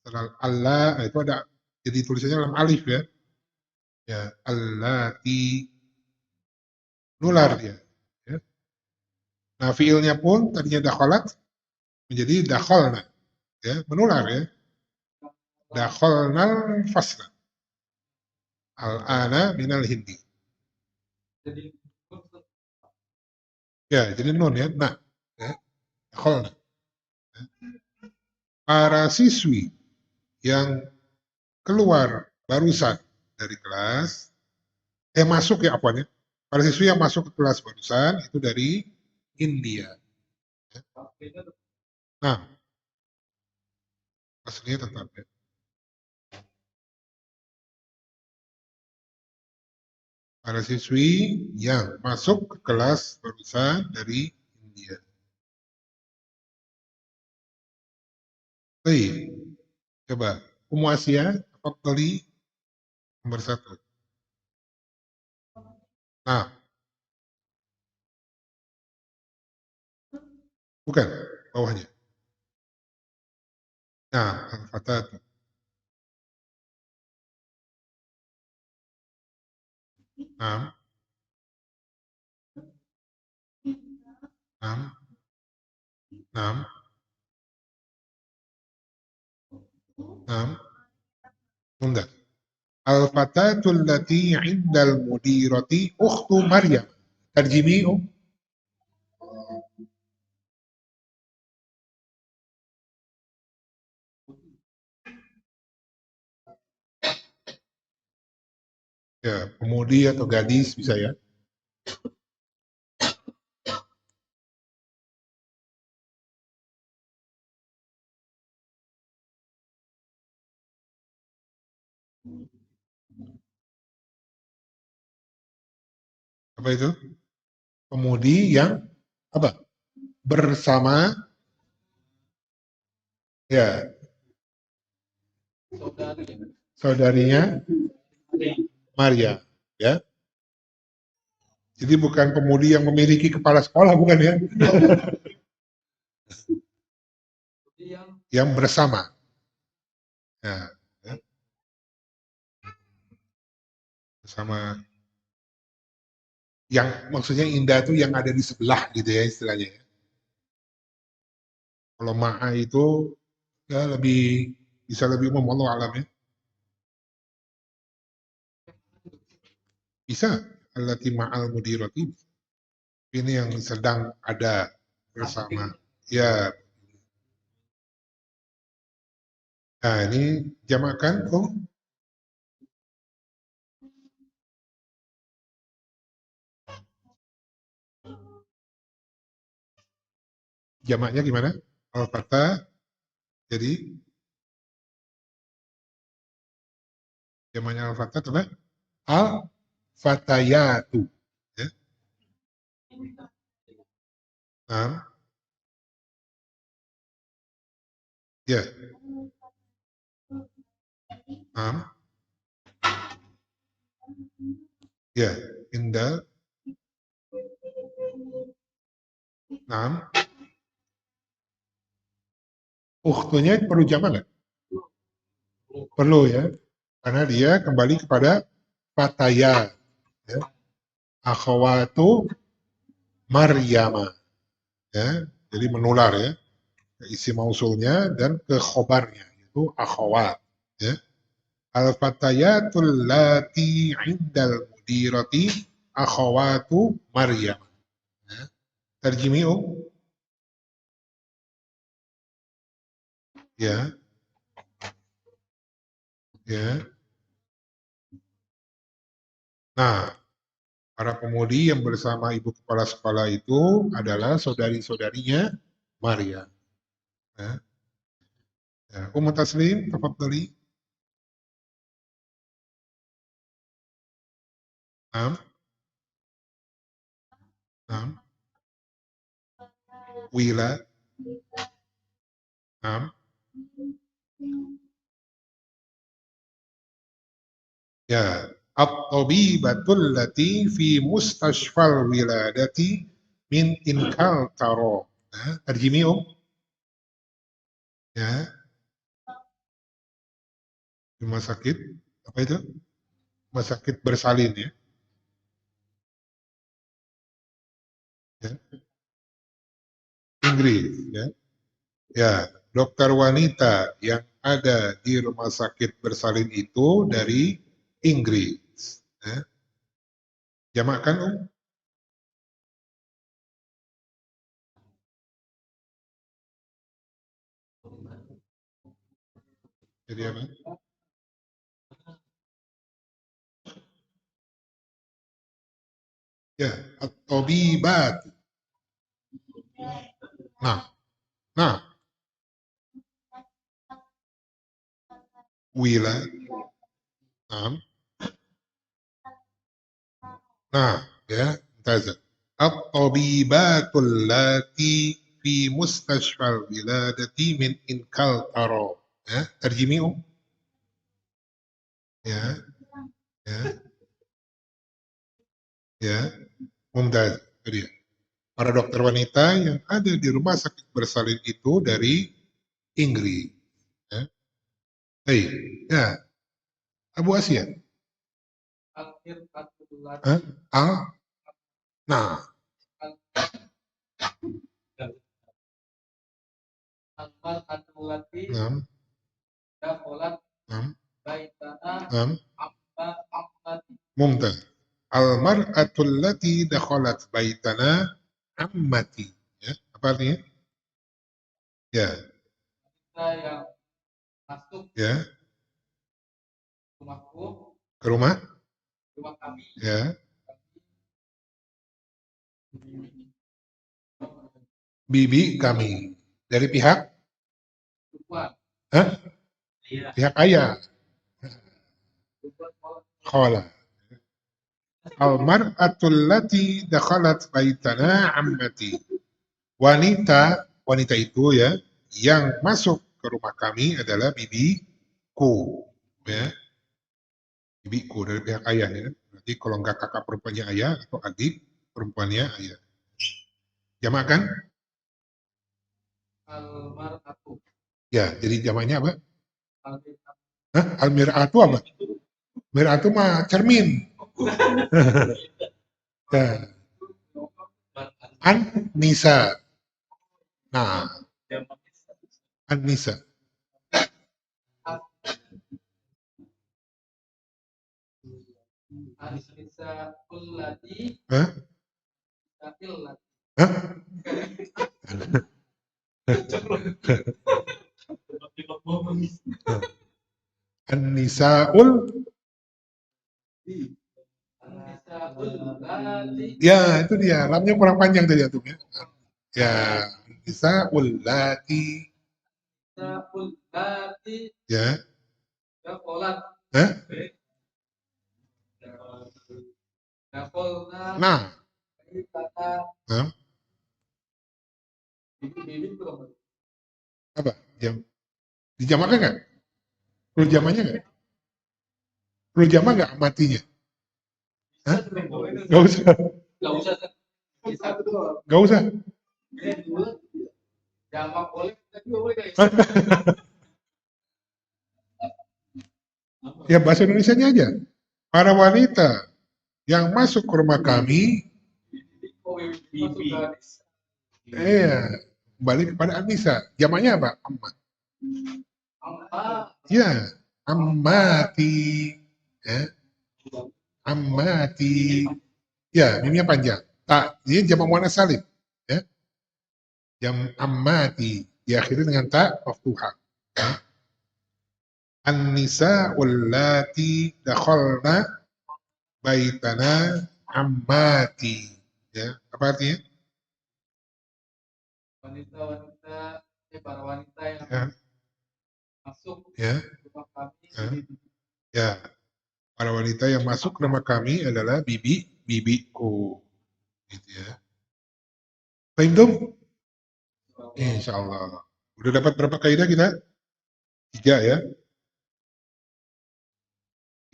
Setelah Allah itu ada jadi tulisannya dalam alif ya. Ya, allati nular dia. Ya. Nah, fiilnya pun tadinya dakhalat menjadi dakhalna, ya, menular ya. Dakhalnal fasla. Al-ana minal hindi. Jadi Ya, jadi nun ya. Nah, ya, dakhalna. Para siswi yang keluar barusan dari kelas, masuk ya apanya? Para siswi yang masuk ke kelas barusan itu dari India. beda Nah, aslinya tetap ya. Para siswi yang masuk ke kelas barusan dari India. Baik, coba. Umu Asia, apa kali nomor satu? Nah, bukan, bawahnya. Nah, al-fatat. Nah, nah, nah, nah, enggak. Al-fatatul lati indal mudirati ukhtu Maryam. Terjemiu. Ya, pemudi atau gadis bisa ya. Apa itu? Pemudi yang apa? Bersama, ya, saudari saudarinya Maria, ya. Jadi bukan pemudi yang memiliki kepala sekolah, bukan ya? yang Yang bersama. Ya, ya, bersama. Yang maksudnya indah itu yang ada di sebelah gitu ya istilahnya. Ya. Kalau ma'a itu ya lebih bisa lebih umum Allah alam ya. Bisa allati ma'al mudirati. Ini yang sedang ada bersama. Ya. Nah, ini jamakan kok. Jamaknya gimana? Al-Fatah. Jadi jamaknya Al-Fatah adalah Al-Fatayatu. Ya. Nah, ya. Nah, ya. Indah. Nah, ukhtunya perlu jamak nggak? Perlu ya. Karena dia kembali kepada Fataya. Ya. Akhawatu Maryama. Ya. Jadi menular ya. Ke isi mausulnya dan ke khobarnya. Itu akhawat. Ya. Al-fatayatul lati indal mudirati akhawatu Maryam. Ya. Terjemiu. Ya. Ya. Nah, para pemudi yang bersama ibu kepala sekolah itu adalah saudari-saudarinya Maria. Ya. Ya. Taslim, tafadhali. Naam. Naam. Wila. Naam. Ya. At-tabibatul lati fi mustashfal wiladati min inkal taro. Ya. Terjemi, Ya. Rumah sakit. Apa itu? Rumah sakit bersalin, ya. Ya. Inggris, ya. Ya, dokter wanita yang ada di rumah sakit bersalin itu dari Inggris. Ya. Jamakkan, Jadi apa? Ya, at-tabibat. Nah, nah, wila. Nah, nah, ya, mumtaz. At-tabibatul lati fi mustashfal wiladati min inkal taro. Ya, terjemi, Ya, ya, ya, mumtaz. Itu dia. Para dokter wanita yang ada di rumah sakit bersalin itu dari Inggris. Ya. Hey, ya, Abu Asia. Al-Mir'atul Hah? lati Al, nah, Al-Mar'atul lati nam, dakhalat nam, baitana nam, ammati. mumtaz. Al-mar'atul lati dakhalat baitana ammati. Ya, apa artinya? Ya, Kita yang masuk ya, rumahku, ke rumah, rumah kami, ya, bibi kami. Dari pihak, perempuan, hah? iya, Pihak ayah, perempuan khala. Al-mar'atul lati dakhalat baitana ammati. Wanita, wanita itu ya, yang masuk ke rumah kami adalah bibiku. Ya, bibiku dari pihak ayah ya. Berarti kalau enggak kakak perempuannya ayah atau adik perempuannya ayah. Jamak kan? al-mar'atu, Ya, jadi jamaknya apa? al-mir'atu, Hah? Al-mir'atu apa? Mir'atu mah cermin. Ya. An-nisa. Nah, An-nisa. an-nisa kullati Hah? ta'illat. Hah? An-nisaul. An-nisa kullati Ya, itu dia. Lamnya kurang panjang tadi antum ya. Ya, nisaul lati. kullati Ya. dakhalat Hah? dakhalna Nah, baitana nah, bibi belum. apa? Jam. Dijamakan nggak? Perlu jamannya nggak? Perlu jamak nggak matinya? Hah? Nggak usah. Nggak usah. Bisa betul. Nggak usah. Jamak boleh, tapi boleh guys. Ya bahasa Indonesianya aja. Para wanita yang masuk ke rumah kami, Bibi. balik kepada Anissa. Jamaknya apa? Amma. Amma. Ya, ammati. Ya, ammati. Ya, mimnya panjang. Tak, ini jamak muannas salim. Ya, jam ammati diakhiri dengan tak maftuhah. Ya. An-nisa'ul lati dakhalna baitana ammati. Ya, apa artinya? Wanita-wanita, para wanita yang Ya, masuk ya, ke rumah kami. ya, ya. Para wanita yang masuk ke rumah kami adalah bibiku. Gitu ya. Fahim dong? Insya Allah. Udah dapat berapa kaidah kita? 3 ya.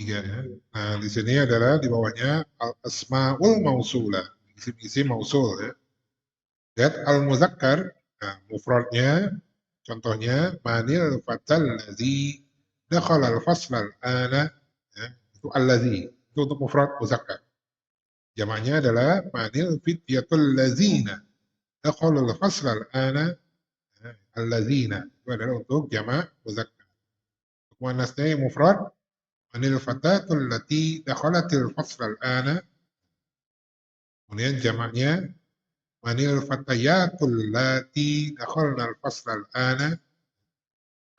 3 ya. Nah, di sini adalah di bawahnya al-asmaul mausulah. Isim-isim mausul ya. Lihat al-muzakkar, nah, mufradnya, contohnya manil fatal ladzi dakhala al-fasl al-ana, ya, itu allazi. Itu untuk mufrad muzakkar. Jamaknya adalah manil fityatul ladzina dakhala al-fasl al-ana, ya, alladzina. Itu adalah untuk jamak muzakkar. Untuk muannasnya yang mufrad manil fatatul lati dakhalatil fasl al-ana. Kemudian jamaknya manil fatayatul lati dakhalna al-fasl al-ana.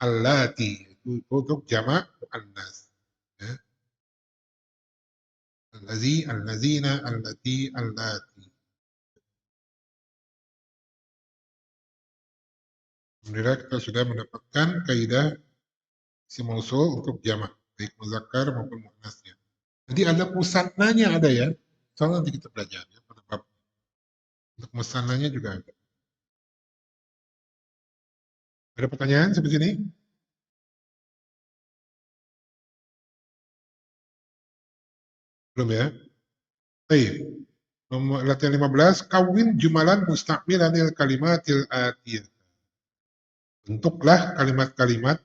Allati itu untuk jamak muannas. Ya. Allazina, allati, allati. Alhamdulillah kita sudah mendapatkan kaidah isim mausul untuk jamak, baik muzakkar maupun muannasnya. Jadi ada musannanya ada ya. Soalnya nanti kita belajar ya pada bab. Untuk musannanya juga ada. Ada pertanyaan sampai sini? Belum ya? Baik. Latihan 15, kawin jumalan mustaqbilanil kalimatil atiyah. Bentuklah kalimat-kalimat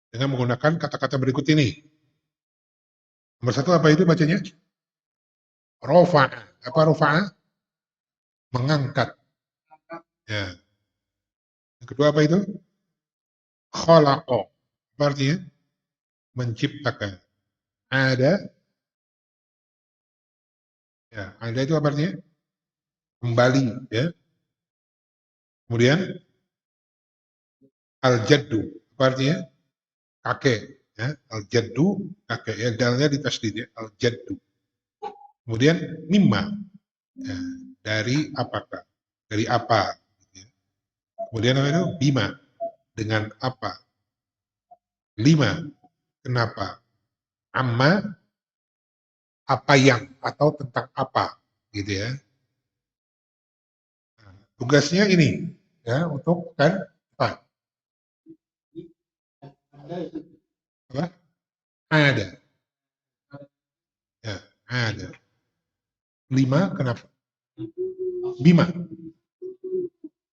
dengan menggunakan kata-kata berikut ini. Nomor 1 apa itu bacanya? Rofa'a. Apa rofa'a? Mengangkat. Ya. Yang kedua apa itu? Khalaqa. Apa artinya? Menciptakan. Ada. Ya, ada itu apa artinya? Kembali. Ya. Kemudian al-jaddu. Apa artinya? Kakek. Ya. Al-jaddu, kakek. Ya, dalnya ditasdid ya. Al-jaddu. Kemudian mimma. Ya. Dari apakah? Dari apa? Ya. Kemudian apa itu? Bima. Dengan apa? 5. Kenapa? Amma, apa yang atau tentang apa gitu ya. Nah, tugasnya ini ya untuk kan apa? Apa? Ada. Ya, ada. 5 kenapa? Bima.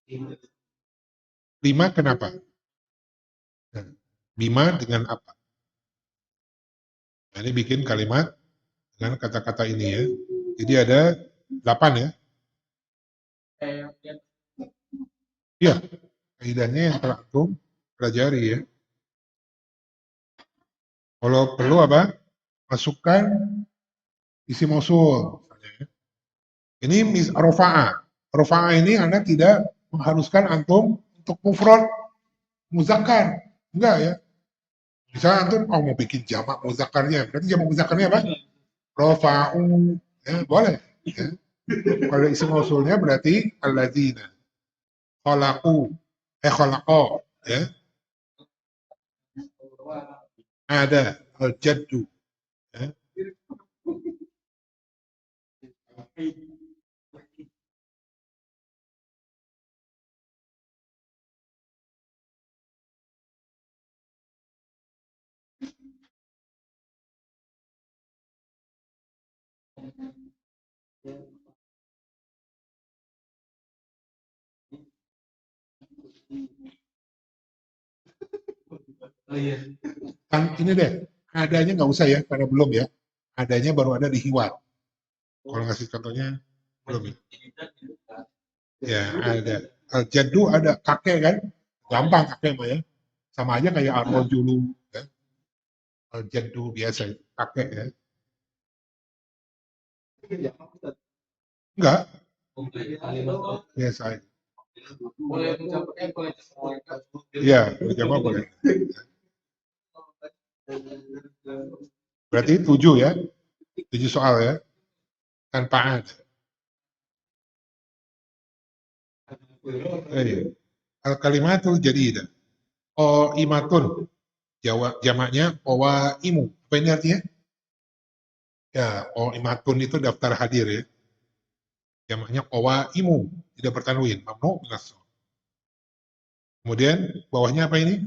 5 kenapa? Nah, Bima dengan apa? Nah, ini bikin kalimat dengan kata-kata ini ya. Jadi ada 8 ya. Iya, kaidahnya yang telah antum pelajari ya. Kalau perlu apa? Masukkan isi mausul. Ini rofa'a. Rofa'a ini Anda tidak mengharuskan antum untuk mufrad muzakkar. Enggak ya. Misalnya antum mau bikin jamak muzakkarnya. Berarti jamak muzakkarnya apa? Rofa'u. Ya, boleh. Ya. Kalau isim mausulnya berarti alladzina. Khalaqu. Khalaqo. Ya. Ada. Al-jaddu. Ya. Kan ini deh. Adanya nggak usah ya, karena belum ya. Adanya baru ada di hiwar. Kalau ngasih contohnya, belum ya. Ya, ada. Al-jaddu ada kakek kan? Gampang kakek mah ya. Sama aja kayak al-rajulu ya. Al-jaddu biasa itu, kakek ya. Enggak, biasa aja. Boleh mencapai boleh Iya, jawab boleh. Berarti 7 ya, 7 soal ya, tanpa ada. Al-kalimatul jadidah. Imatun. Jamaknya imu. Apa ini artinya? Ya, imatun itu daftar hadir ya. Jamaknya imu. Tidak bertanwin. Mamnu minas. Kemudian bawahnya apa ini?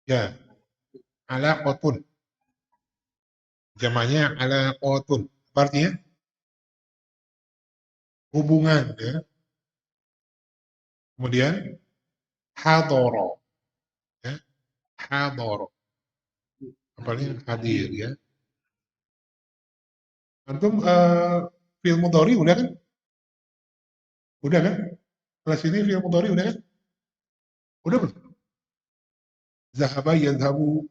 Ya, alaqatun. Jamaknya alaqatun. Apa artinya? Hubungan ya. Kemudian hadoro. Ya, hadoro. Apa artinya? Hadir ya. Antum fi'il mudhari udah kan? Udah kan? Kelas ini fi'il mudhari udah kan? Udah belum? Zahaba yadhabu.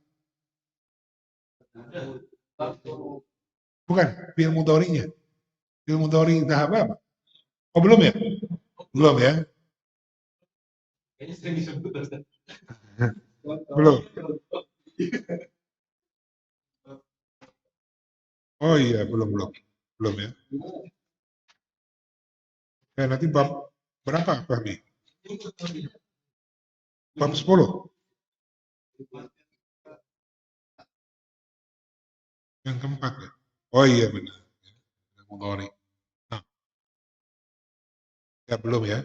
Bukan, fi'il mudhari'nya. Fi'il mudhari zahaba apa? Oh, belum ya? Belum ya? Belum. Oh iya, belum. Belum ya. Nanti bab berapa, Fahmi? Bab 10. Yang keempat ya? Oh iya benar. Mudhari. Nah, ya belum ya.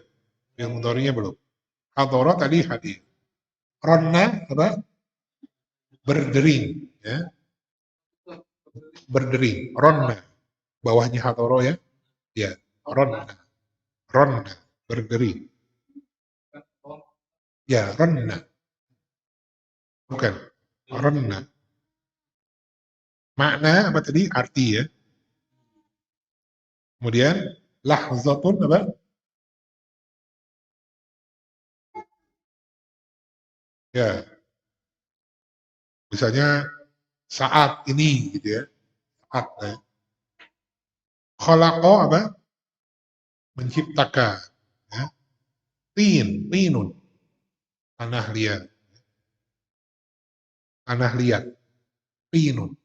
Fi'il mudhari'nya belum. Hadhara tadi hadir. Ronna apa? Berdering ya. Berdering. Ronna. Bawahnya hadhara ya. Ya, ronna. Ronna. Berdering. Ya, ronna. Bukan. Ronna. Makna apa tadi? Arti ya. Kemudian lahzatun apa? Ya, misalnya saat ini gitu ya. Saat ya. Khalaqa apa? Menciptakan ya. Tinun, tanah liat. Tanah liat. Tinun.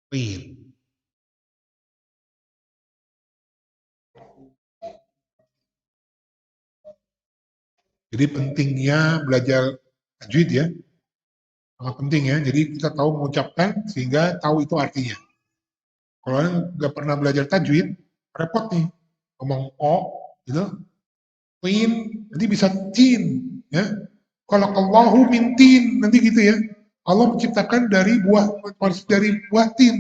Tin. Jadi pentingnya belajar tajwid ya. Sangat penting ya. Jadi kita tahu mengucapkan sehingga tahu itu artinya. Kalau orang nggak pernah belajar tajwid, repot nih. Ngomong gitu, tin, nanti bisa tin, ya. Kalau Allahu min tin, nanti gitu ya. Allah menciptakan dari buah tin,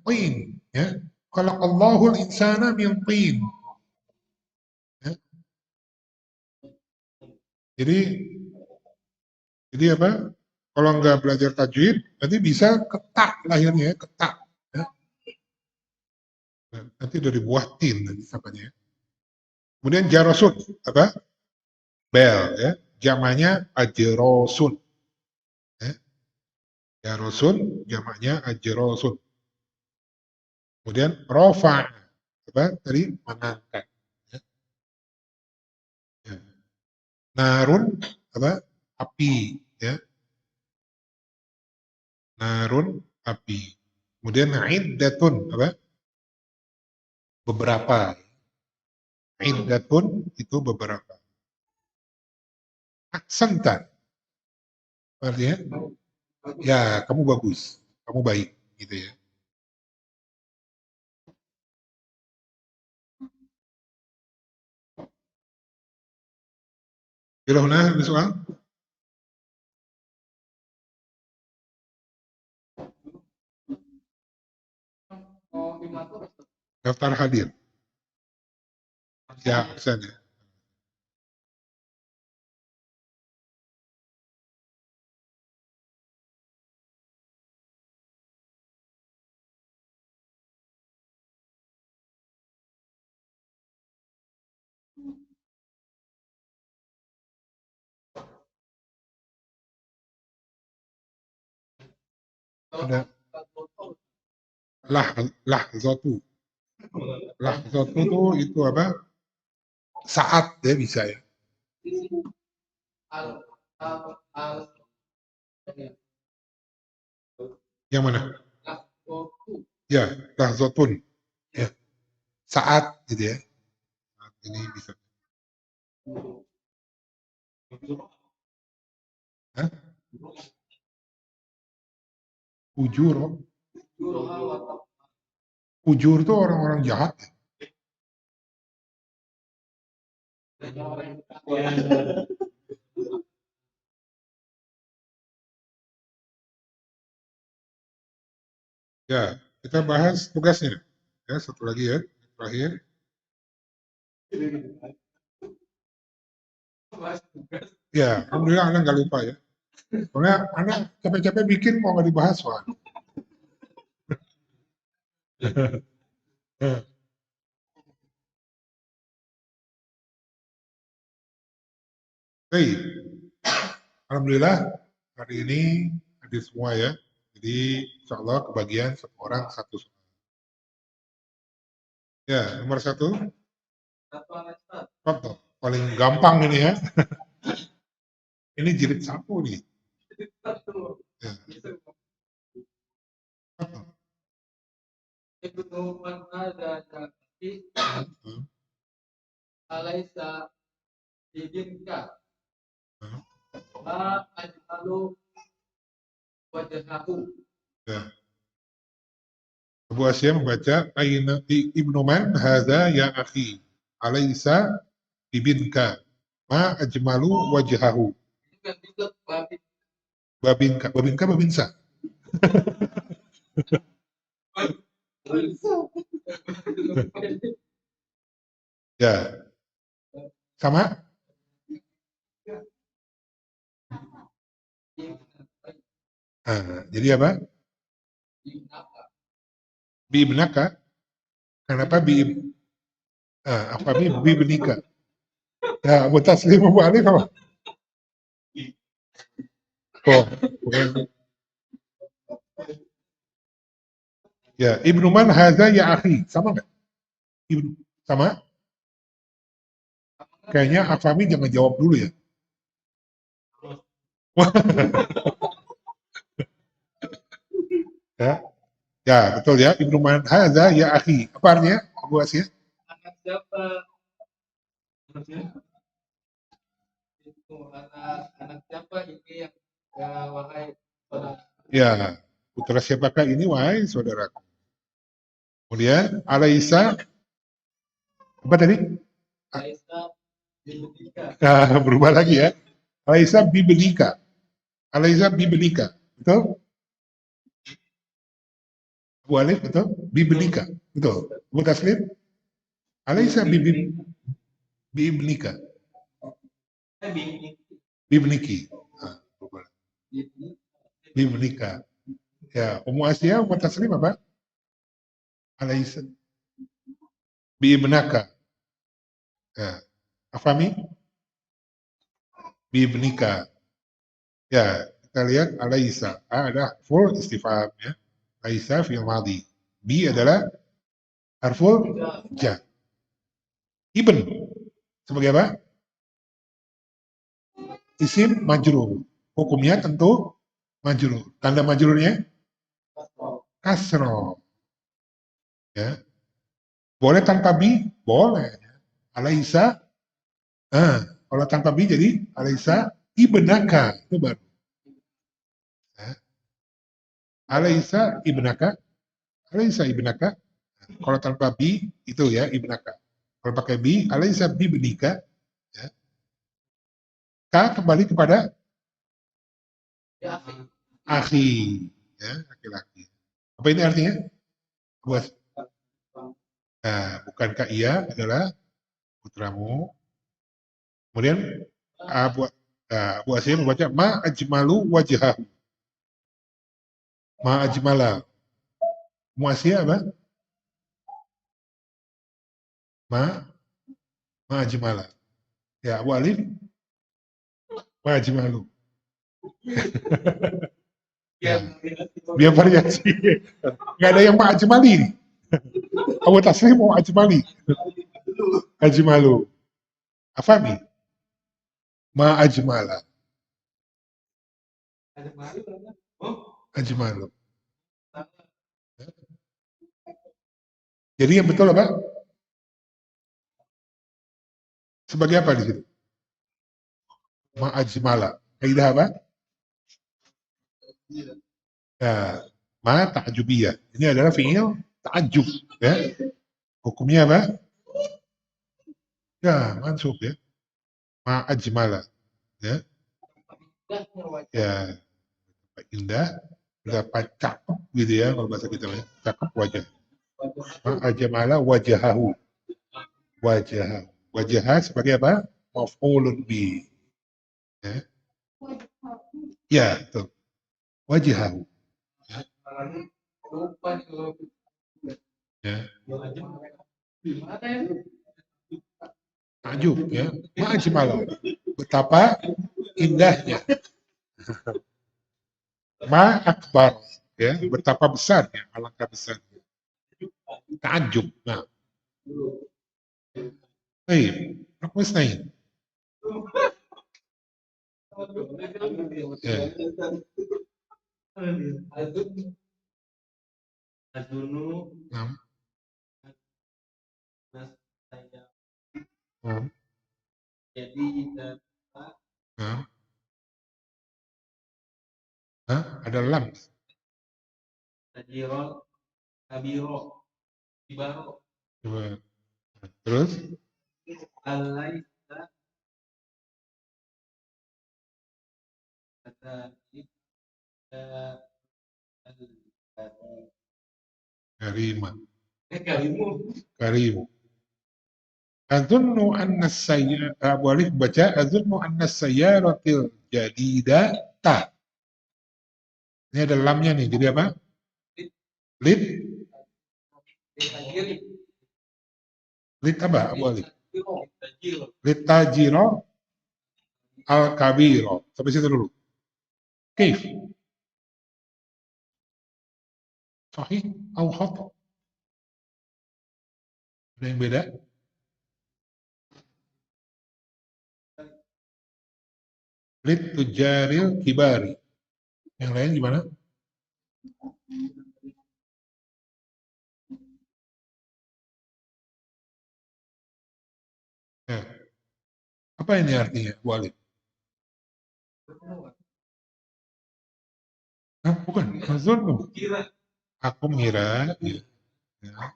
tin, ya. Kalau Allahul insana min tin, ya. Jadi, apa? Kalau nggak belajar tajwid, nanti bisa ketak lahirnya, ketak. Ya. Nanti dari buah tin, nanti apanya. Kemudian jarosun, apa? Bel, ya. Jamannya ajerosun. Ya. Jarosun, jamaknya ajerosun. Kemudian rofa, apa tadi mengangkat. Ya. Ya. Narun, apa api, ya. Narun, api. Kemudian iddatun, apa beberapa. Iddatun itu beberapa. Aksanta, artinya ya kamu bagus, kamu baik, gitu ya. Kira ada soal? Daftar hadir. Ya, aksen ya. Ada lah lahzatu. Lahzatu itu apa? Saat ya bisa ya. al al al Yang mana? al Ya, lahzat pun. Ya, saat gitu ya. Saat ini bisa. Hah? Ujur. Ujur itu orang-orang jahat. Ya, kita bahas tugasnya. Ya, satu lagi ya, terakhir. Ya, alhamdulillah Anda nggak lupa ya. Soalnya Anda capek-capek bikin mau nggak dibahas soal. Baik, alhamdulillah hari ini hadir semua ya. Jadi insya Allah kebagian satu orang satu. Ya, nomor satu, Fadol. Paling gampang ini ya. Ini jilid sapu nih. Ya, Fadol. Ibnu man ada jadi alaisa dibinka ma ajmalu wajhahu. Ya. Abu Asyam membaca Aina Ibnu Man hadza ya akhi alaisa bibinka ma ajmalu wajhahu. Itu kan juga babin Babinsa. Ya, sama. Jadi apa? Biibnaka. Kenapa apa biibnika? Ya, Abu Taslim Abu Alif apa? Oh, bukan. Ya, Ibnu Man hadza ya akhi. Sama nggak? Ibnu sama? Kayaknya Afami jangan jawab dulu ya. Ya, ya betul ya. Ibnu Man hadza ya akhi. Apa artinya? Abu Asyam? anak siapa itu anak siapa ini yang ya wahai saudara. Ya, putra siapakah ini wahai saudaraku? Kemudian Alaisa apa tadi? Alaisa dibinka Berubah lagi ya. Alaisa bibelika. Alaisa bibelika. Betul? Abu Alif betul? Bibelika. Betul. Abu Taslim? Alaisa bibelika. Bibniki. Berubah. Bibelika. Ya, Ummu Asia, Ummu Taslim apa? Alaisa bibnaka. Ya. Afami? Bibnika. Ya, kita lihat alaisa. A adalah full istifham ya. Laisa fi'il madhi. B adalah harful jar. Ibn sebagai apa? Isim majrur. Hukumnya tentu majrur. Tanda majrurnya kasroh. Ya. Boleh tanpa bi? Boleh. Alaisa. Kalau tanpa bi jadi alaisa ibnaka. Itu baru. Ya. Alaisa ibnaka. Alaisa ibnaka. Kalau tanpa bi itu ya ibnaka. Kalau pakai bi, alaisa bibnika. Ya. K kembali kepada ya akhi, ya laki-laki. Apa ini artinya? Buat, bukankah ia adalah putramu? Kemudian Abu Asyam membaca ma ajmalu wajhahu. Ma ajmala. Muasya apa? Ma ajmala. Ya, Abu Alif ma ajmalu. Ya, biar variasi. Nggak ada yang ma ajmali nih. Abu Taslim mau ajmali. Ajmalu. Afami? Ma ajmala. Ada baru kan? Oh, Ajmalu. salah. Jadi yang betul apa? Sebagai apa di situ? Ma ajmala. Kaidah apa? Ya, ma ta'jubiyah. Ini adalah fi'il ta'ajub. Ya. Hukumnya apa? Ya, mansub ya. Ma ajmala. Ya. Indahnya wajah. Ya, indah, berapa cakep gitu ya kalau bahasa kita ya. Cakep wajah. Ma ajmala wajahahu. Wajah. Wajah sebagai apa? Maf'ulun bi. Ya, ya betul. Wajahahu. Lupa nih kalau Ya. gimana ya? Takjub ya. Ma ajmala. Betapa indahnya. Ma akbar. Ya, betapa besarnya, alangkah besarnya. Takjub. Nah, baik. Rukun isnain. Ya. Azunu Nah, nas saya nah, jadi data nah. Hah? Ada lam. tajiro kabiro ibaro Coba. Terus alaisa kata kita karimah. kalimu Karim. Azunnu anna sayyara boleh baca azunnu anna sayyaratil jadidata. Ini ada lamnya nih. Jadi apa? Lid, tajiri lid apa? Abu Ali. tajiro Lid tajiro al kabiro. Sampai situ dulu. Kif. Sahih atau khata? Ada yang beda? Lid tujaril kibari. Yang lain gimana? Ya. Apa ini artinya, Bu Ali? Hah, bukan. Azunnu. kira Aku mengira. Ya. Ya.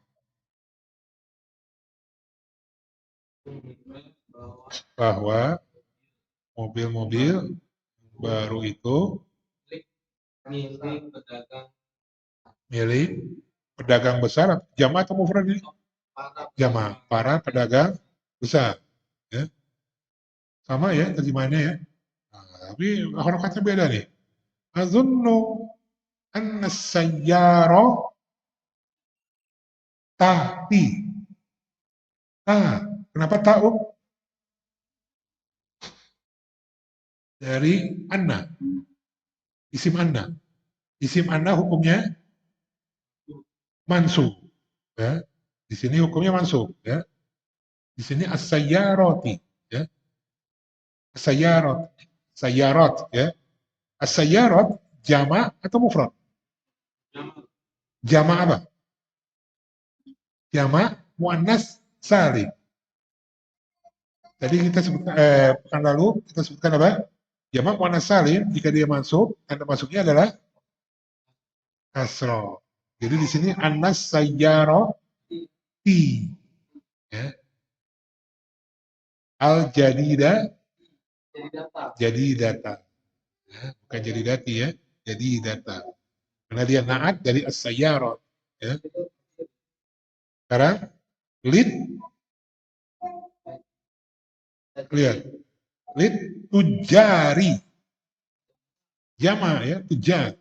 Bahwa mobil-mobil baru itu milik pedagang milik pedagang besar, jamaah atau mufrad ini? para Jamaah, para pedagang besar. Ya. Sama ya terjemahannya ya. Nah, tapi harokatnya beda nih. Azunnu anna sayyara ta'ti. Nah, kenapa ta'u? Dari anna, isim anna. Isim anna hukumnya mansub. Ya. Di sini hukumnya mansub. Ya. Di sini as-sayyarati. Ya. As-sayyarat. Sayyarat. Ya. As-sayyarat jama' atau mufrad? Jama' apa? Jama' muannas salim. Tadi kita sebutkan pekan lalu kita sebutkan apa? Jama' muannas salim jika dia mansub, tanda masuknya adalah kasroh. Jadi di sini anas sayyarati. Ya. Al jadida jadi data jadi data. Ya. Bukan jadi dati ya. Jadi data. Karena dia naat dari as-sayyarat. Ya. Sekarang lid lihat lid tujari jama ya tujar.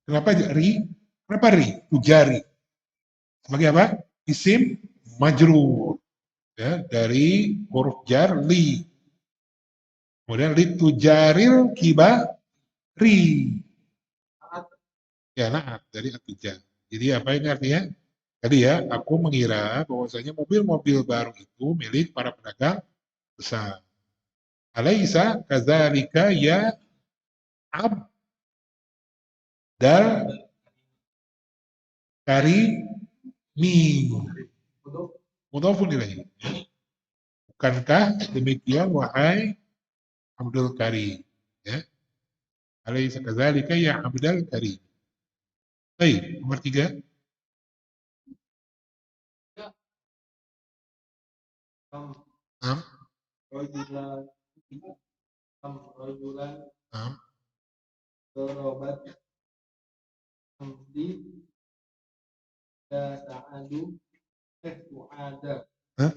Kenapa ri? Kenapa ri? Tujari. Sebagai apa? Isim majrur ya dari huruf jar li. Kemudian li tujaril kibari. Ya naat dari atujar. Jadi apa ini artinya? Tadi ya, aku mengira bahwasanya mobil-mobil baru itu milik para pedagang besar. Alaysa kadzalika ya abdal karimi. Untuk Mudhafun ilaih. Bukankah demikian wahai Abdul Karim? Ya. Alaysa kadzalika ya Abdul Karim. Baik, nomor 3. kam Naam, rojulan kam rojulan naam. dorobat amdi da sa'adu su'ada Hah?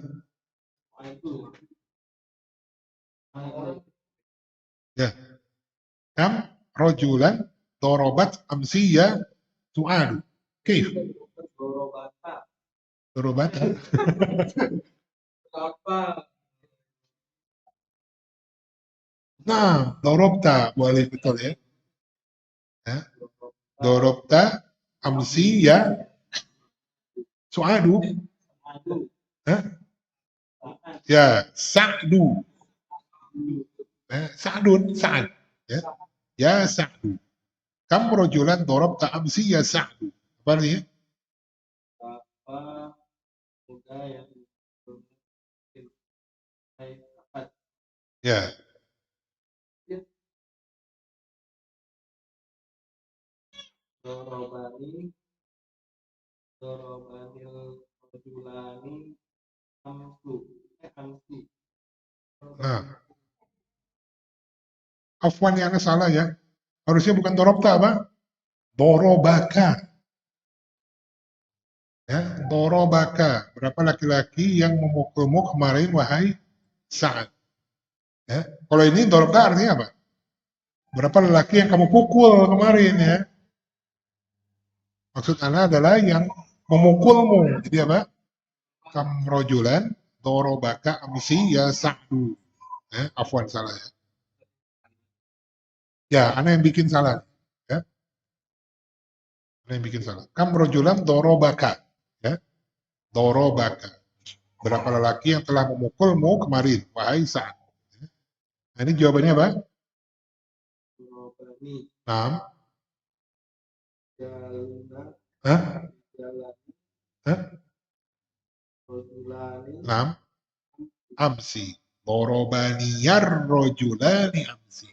itu ada Ya. Kam rojulan dorobat amsiya tu'adu. Kif? dorobata Dorobat. apa Nah, dorobta boleh betul ya. Ya. Dorobta amsiya su'adu. adu Hah? Ya, sa'du. Sa'dun, sa'ad. Ya, ya sa'du. Kam rojulan dorobta amsiya sa'du. Apa artinya? apa muda yang dapat Ya, dorobani dorobanil rojulani amsu amsi nah. Afwan yang salah ya. Harusnya bukan dorobta apa? Dorobaka. Ya, dorobaka. Berapa laki-laki yang memukulmu kemarin wahai Sa'ad? Ya. Kalau ini dorobta artinya apa? Berapa lelaki yang kamu pukul kemarin ya? Maksud Anda adalah yang memukulmu. Jadi apa? Kam rojulan dorobaka amsi ya Sa'du. Ya, afwan salah ya. Ya, Anda yang bikin salah. Ya, Anda yang bikin salah. Kam rojulan dorobaka. Ya, dorobaka. Berapa lelaki yang telah memukulmu kemarin, wahai Sa'ad? Nah, ini jawabannya apa? dorobani 6. jaluna Hah? jalan Hah? rojulani 6. Amsi. Dorobaniyar rojulani amsi.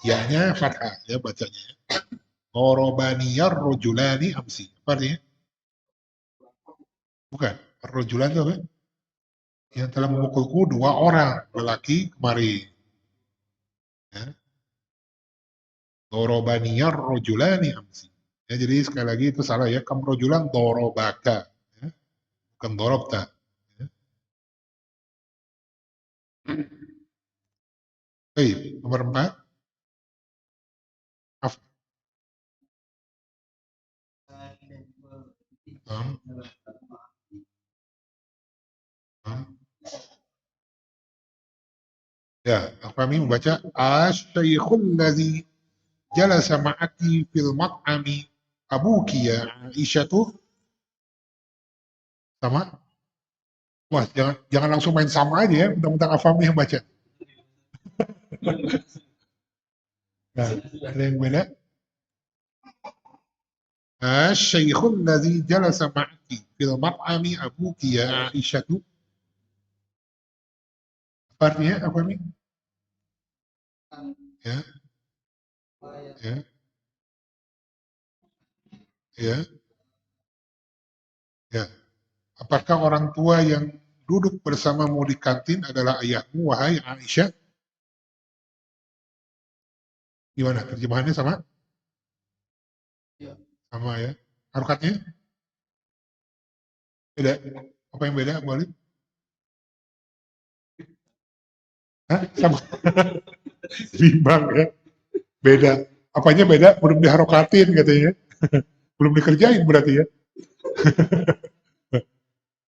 Ya-nya fathah, ya bacanya. Dorobaniyar rojulani amsi. Apa artinya? Bukan. Rojulan itu apa? Yang telah memukulku 2 orang, lelaki kemarin. Ya. Dorobaniyar rojulani amsi. Ya, jadi sekali lagi itu salah ya. Kam rojulan dorobaka. Ya. Bukan dorobta. Ya. Baik, nomor 4. Af. Am. Am. Ya, kami membaca asy-syaikhul ladzi jalasa ma'aki fil mat'ami abuki ya Aisyah tuh sama. Wah, jangan jangan langsung main sama aja ya, mentang-mentang Afami yang baca. Nah, ada yang beda? Asy-syaikhul ladzi jalasa ma'aki fil mat'ami abuki ya Aisyah tuh apa artinya Afami? Ya, ya, ya, ya. Apakah orang tua yang duduk bersamamu di kantin adalah ayahmu, wahai Aisyah? Gimana? Terjemahannya sama? ya Sama ya. Harokatnya? Beda. Apa yang beda, Boleh? Hah? Sama. Bimbang ya. Beda. Apanya beda? Belum diharokatin katanya. Belum dikerjain berarti ya.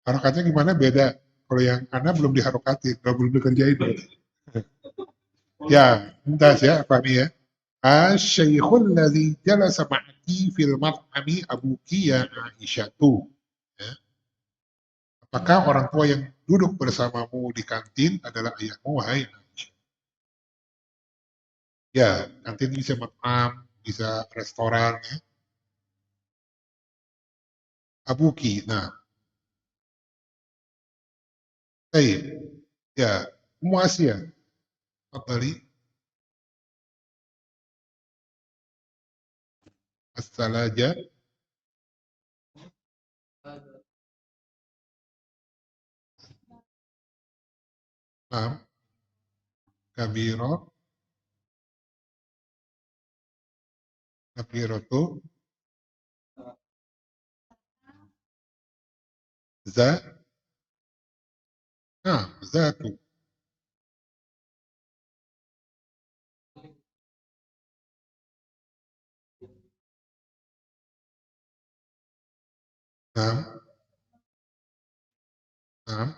Harokatnya gimana? Beda. Kalau yang Anda belum diharokatin, kalau belum dikerjain berarti. Ya, entas ya, pahami ya. Asy-syaikhul ladzi jalasa ma'aki fil mat'ami abuki ya Aisyatu. Ya. Apakah orang tua yang duduk bersamamu di kantin adalah ayahmu, wahai Aisyah? Ya, kantin bisa matam, bisa restoran, ya. Abuki. Nah, baik. Ya, Muasia. Bali. As-salaja. Nam. Kabiro. Kabirotu. Za. Nah, zatu. Nam. Nam.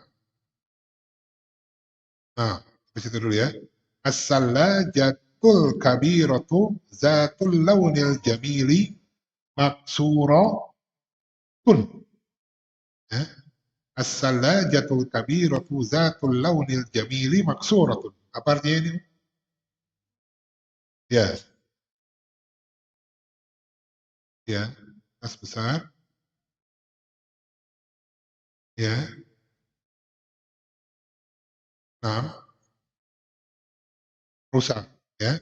Nah, di situ dulu ya. As-salajatul kabiratu zatul launil jamili maksuratun. Ya. As-salajatul kabiratu zatul launil jamili maksuratun. Apa artinya ini? Ya, ya. Tas besar, ya. Nah, rusak, ya.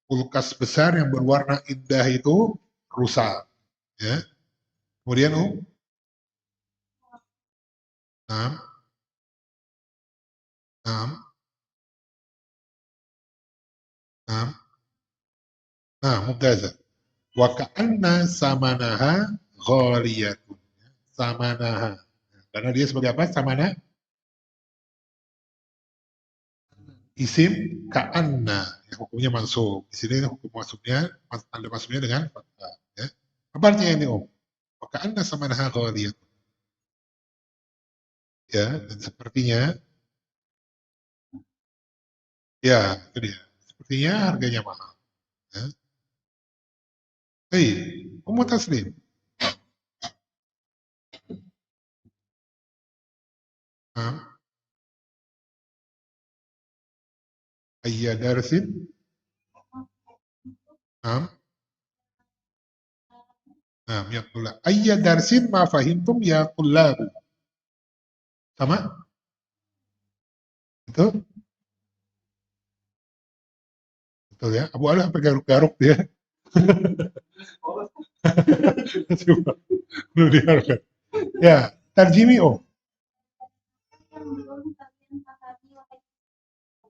Kulkas besar yang berwarna indah itu rusak, ya. Kemudian, nah, nah, nah, nah, mumtazah. Wa ka'anna samanaha ghaliyatun. Samanaha. Karena dia sebagai apa? Samana isim ka'anna. Ya, hukumnya mansub. Di sini hukum masuknya, tanda masuknya dengan fathah. Ya. Apa artinya ini, Om? Wa ka'anna samanaha ghaliyatun. Ya, dan sepertinya, ya, itu dia. Sepertinya harganya mahal. Ya. Hei, Ummu Taslim. Nah, ayya darsin. Nah, nah, ya tullah. Ayya darsin ma fahimtum ya tullab. Sama? Itu? Betul ya. Abu Alif sampai garuk-garuk dia. Coba belum diharapkan. Ya, tarjimi Om.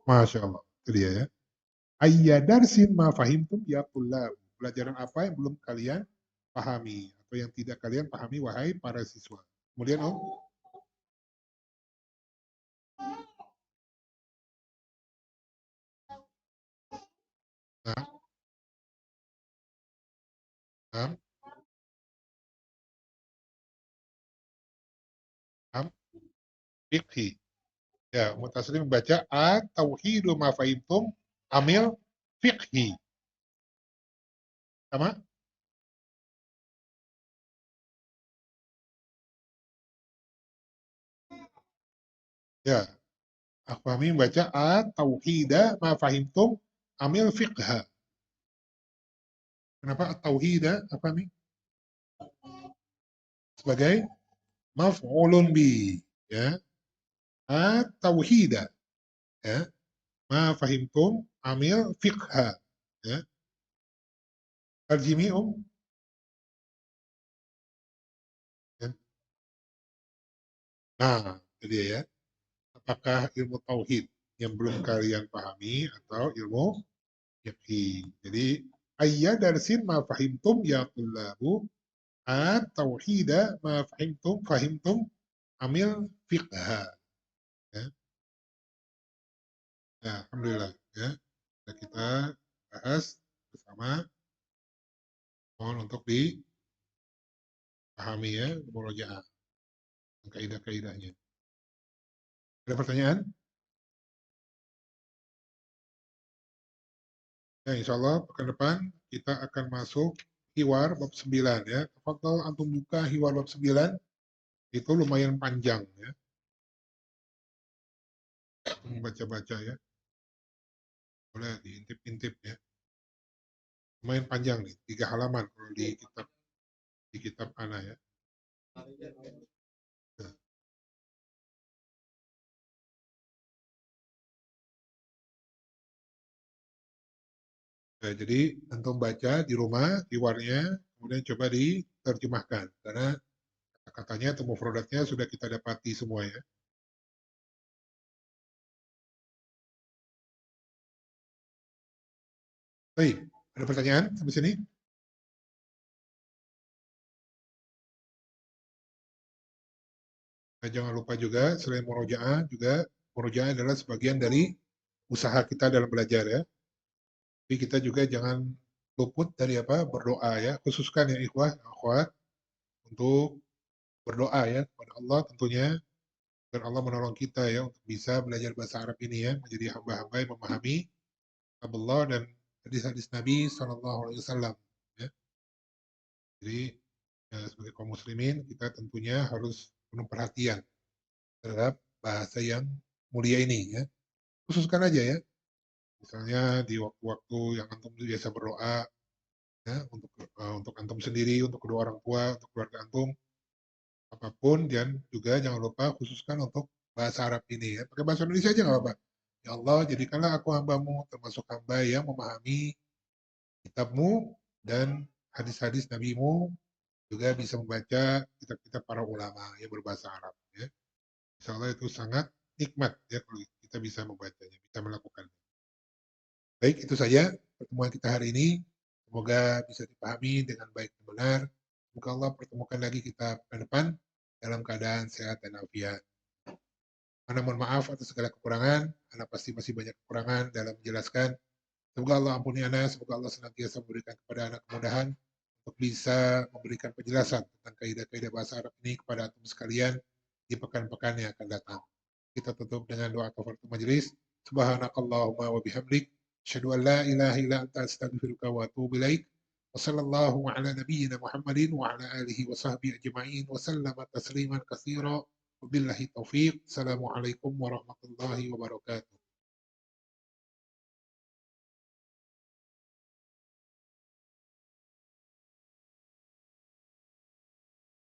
Masya Allah. Itu dia ya. Ayya darsin ma fahimtum ya tullab. Pelajaran apa yang belum kalian pahami atau yang tidak kalian pahami wahai para siswa. Kemudian Om. Nah, nah, nah, fikhi. Ya, Mutaslim membaca at-tauhidu ma fahimtum amil fikhi. Sama? Ya, Akhwami membaca at-tauhida ma fahimtum amil fiqha. Kenapa at-tauhida? Akhwami? Sebagai maf'ulun bi. Ya, at-tauhida. Ya, ma fahimtum amil fiqha. Ya, tarjimi Ya. Nah, itu dia ya. Apakah ilmu tauhid yang belum kalian pahami atau ilmu yakin? Jadi ayat darsin ma fahimtum ya tullabu at tauhida ma fahimtum amil fiqha. Ya. Ya, alhamdulillah ya. Sudah kita bahas bersama, mohon untuk dipahami ya murojaah kaidah-kaidahnya. Ada pertanyaan? Ya, insya Allah pekan depan kita akan masuk hiwar bab 9 ya. Tafadhol antum buka hiwar bab 9, itu lumayan panjang ya. Baca-baca ya. Boleh diintip-intip ya. lumayan panjang nih, 3 halaman kalau di kitab Ana ya. Nah, nah, jadi antum baca di rumah, keywordnya, kemudian coba diterjemahkan karena katanya atau mufradatnya sudah kita dapati semua ya. Baik, ada pertanyaan sampai sini? Nah, jangan lupa juga selain murojaah adalah sebagian dari usaha kita dalam belajar ya. Tapi kita juga jangan luput dari apa berdoa ya, khususkan ya ikhwah, akhwat untuk berdoa ya kepada Allah tentunya agar Allah menolong kita ya untuk bisa belajar bahasa Arab ini ya menjadi hamba-hamba yang memahami Allah dan hadis-hadis Nabi Shallallahu Alaihi Wasallam ya. Jadi ya, sebagai kaum muslimin kita tentunya harus penuh perhatian terhadap bahasa yang mulia ini ya. Khususkan aja ya, misalnya di waktu-waktu yang antum biasa berdoa ya untuk antum sendiri, untuk kedua orang tua, untuk keluarga antum, apapun dan juga jangan lupa khususkan untuk bahasa Arab ini ya. Pakai bahasa Indonesia aja nggak apa-apa. Ya Allah, jadikanlah aku hambamu termasuk hamba yang memahami kitabmu dan hadis-hadis nabimu juga bisa membaca kitab-kitab para ulama yang berbahasa Arab ya. Insya Allah itu sangat nikmat ya kalau kita bisa membacanya, bisa melakukannya. Baik, itu saja pertemuan kita hari ini. Semoga bisa dipahami dengan baik dan benar. Semoga Allah pertemukan lagi kita ke depan dalam keadaan sehat dan afiat. Ana mohon maaf atas segala kekurangan. Ana pasti masih banyak kekurangan dalam menjelaskan. Semoga Allah ampuni Ana. Semoga Allah senantiasa memberikan kepada Ana kemudahan untuk bisa memberikan penjelasan tentang kaidah-kaidah bahasa Arab ini kepada antum sekalian di pekan-pekan yang akan datang. Kita tutup dengan doa kafaratul majelis. Subhanakallahumma wa bihamdik. Asyhadu an la ilaha illa anta astaghfiruka wa atubu ilaik. Wa sallallahu ala nabiyyina Muhammadin wa ala alihi wa sahbihi ajma'in wa sallama tasliman katsira. Wabillahi taufiq. Assalamualaikum warahmatullahi wabarakatuh.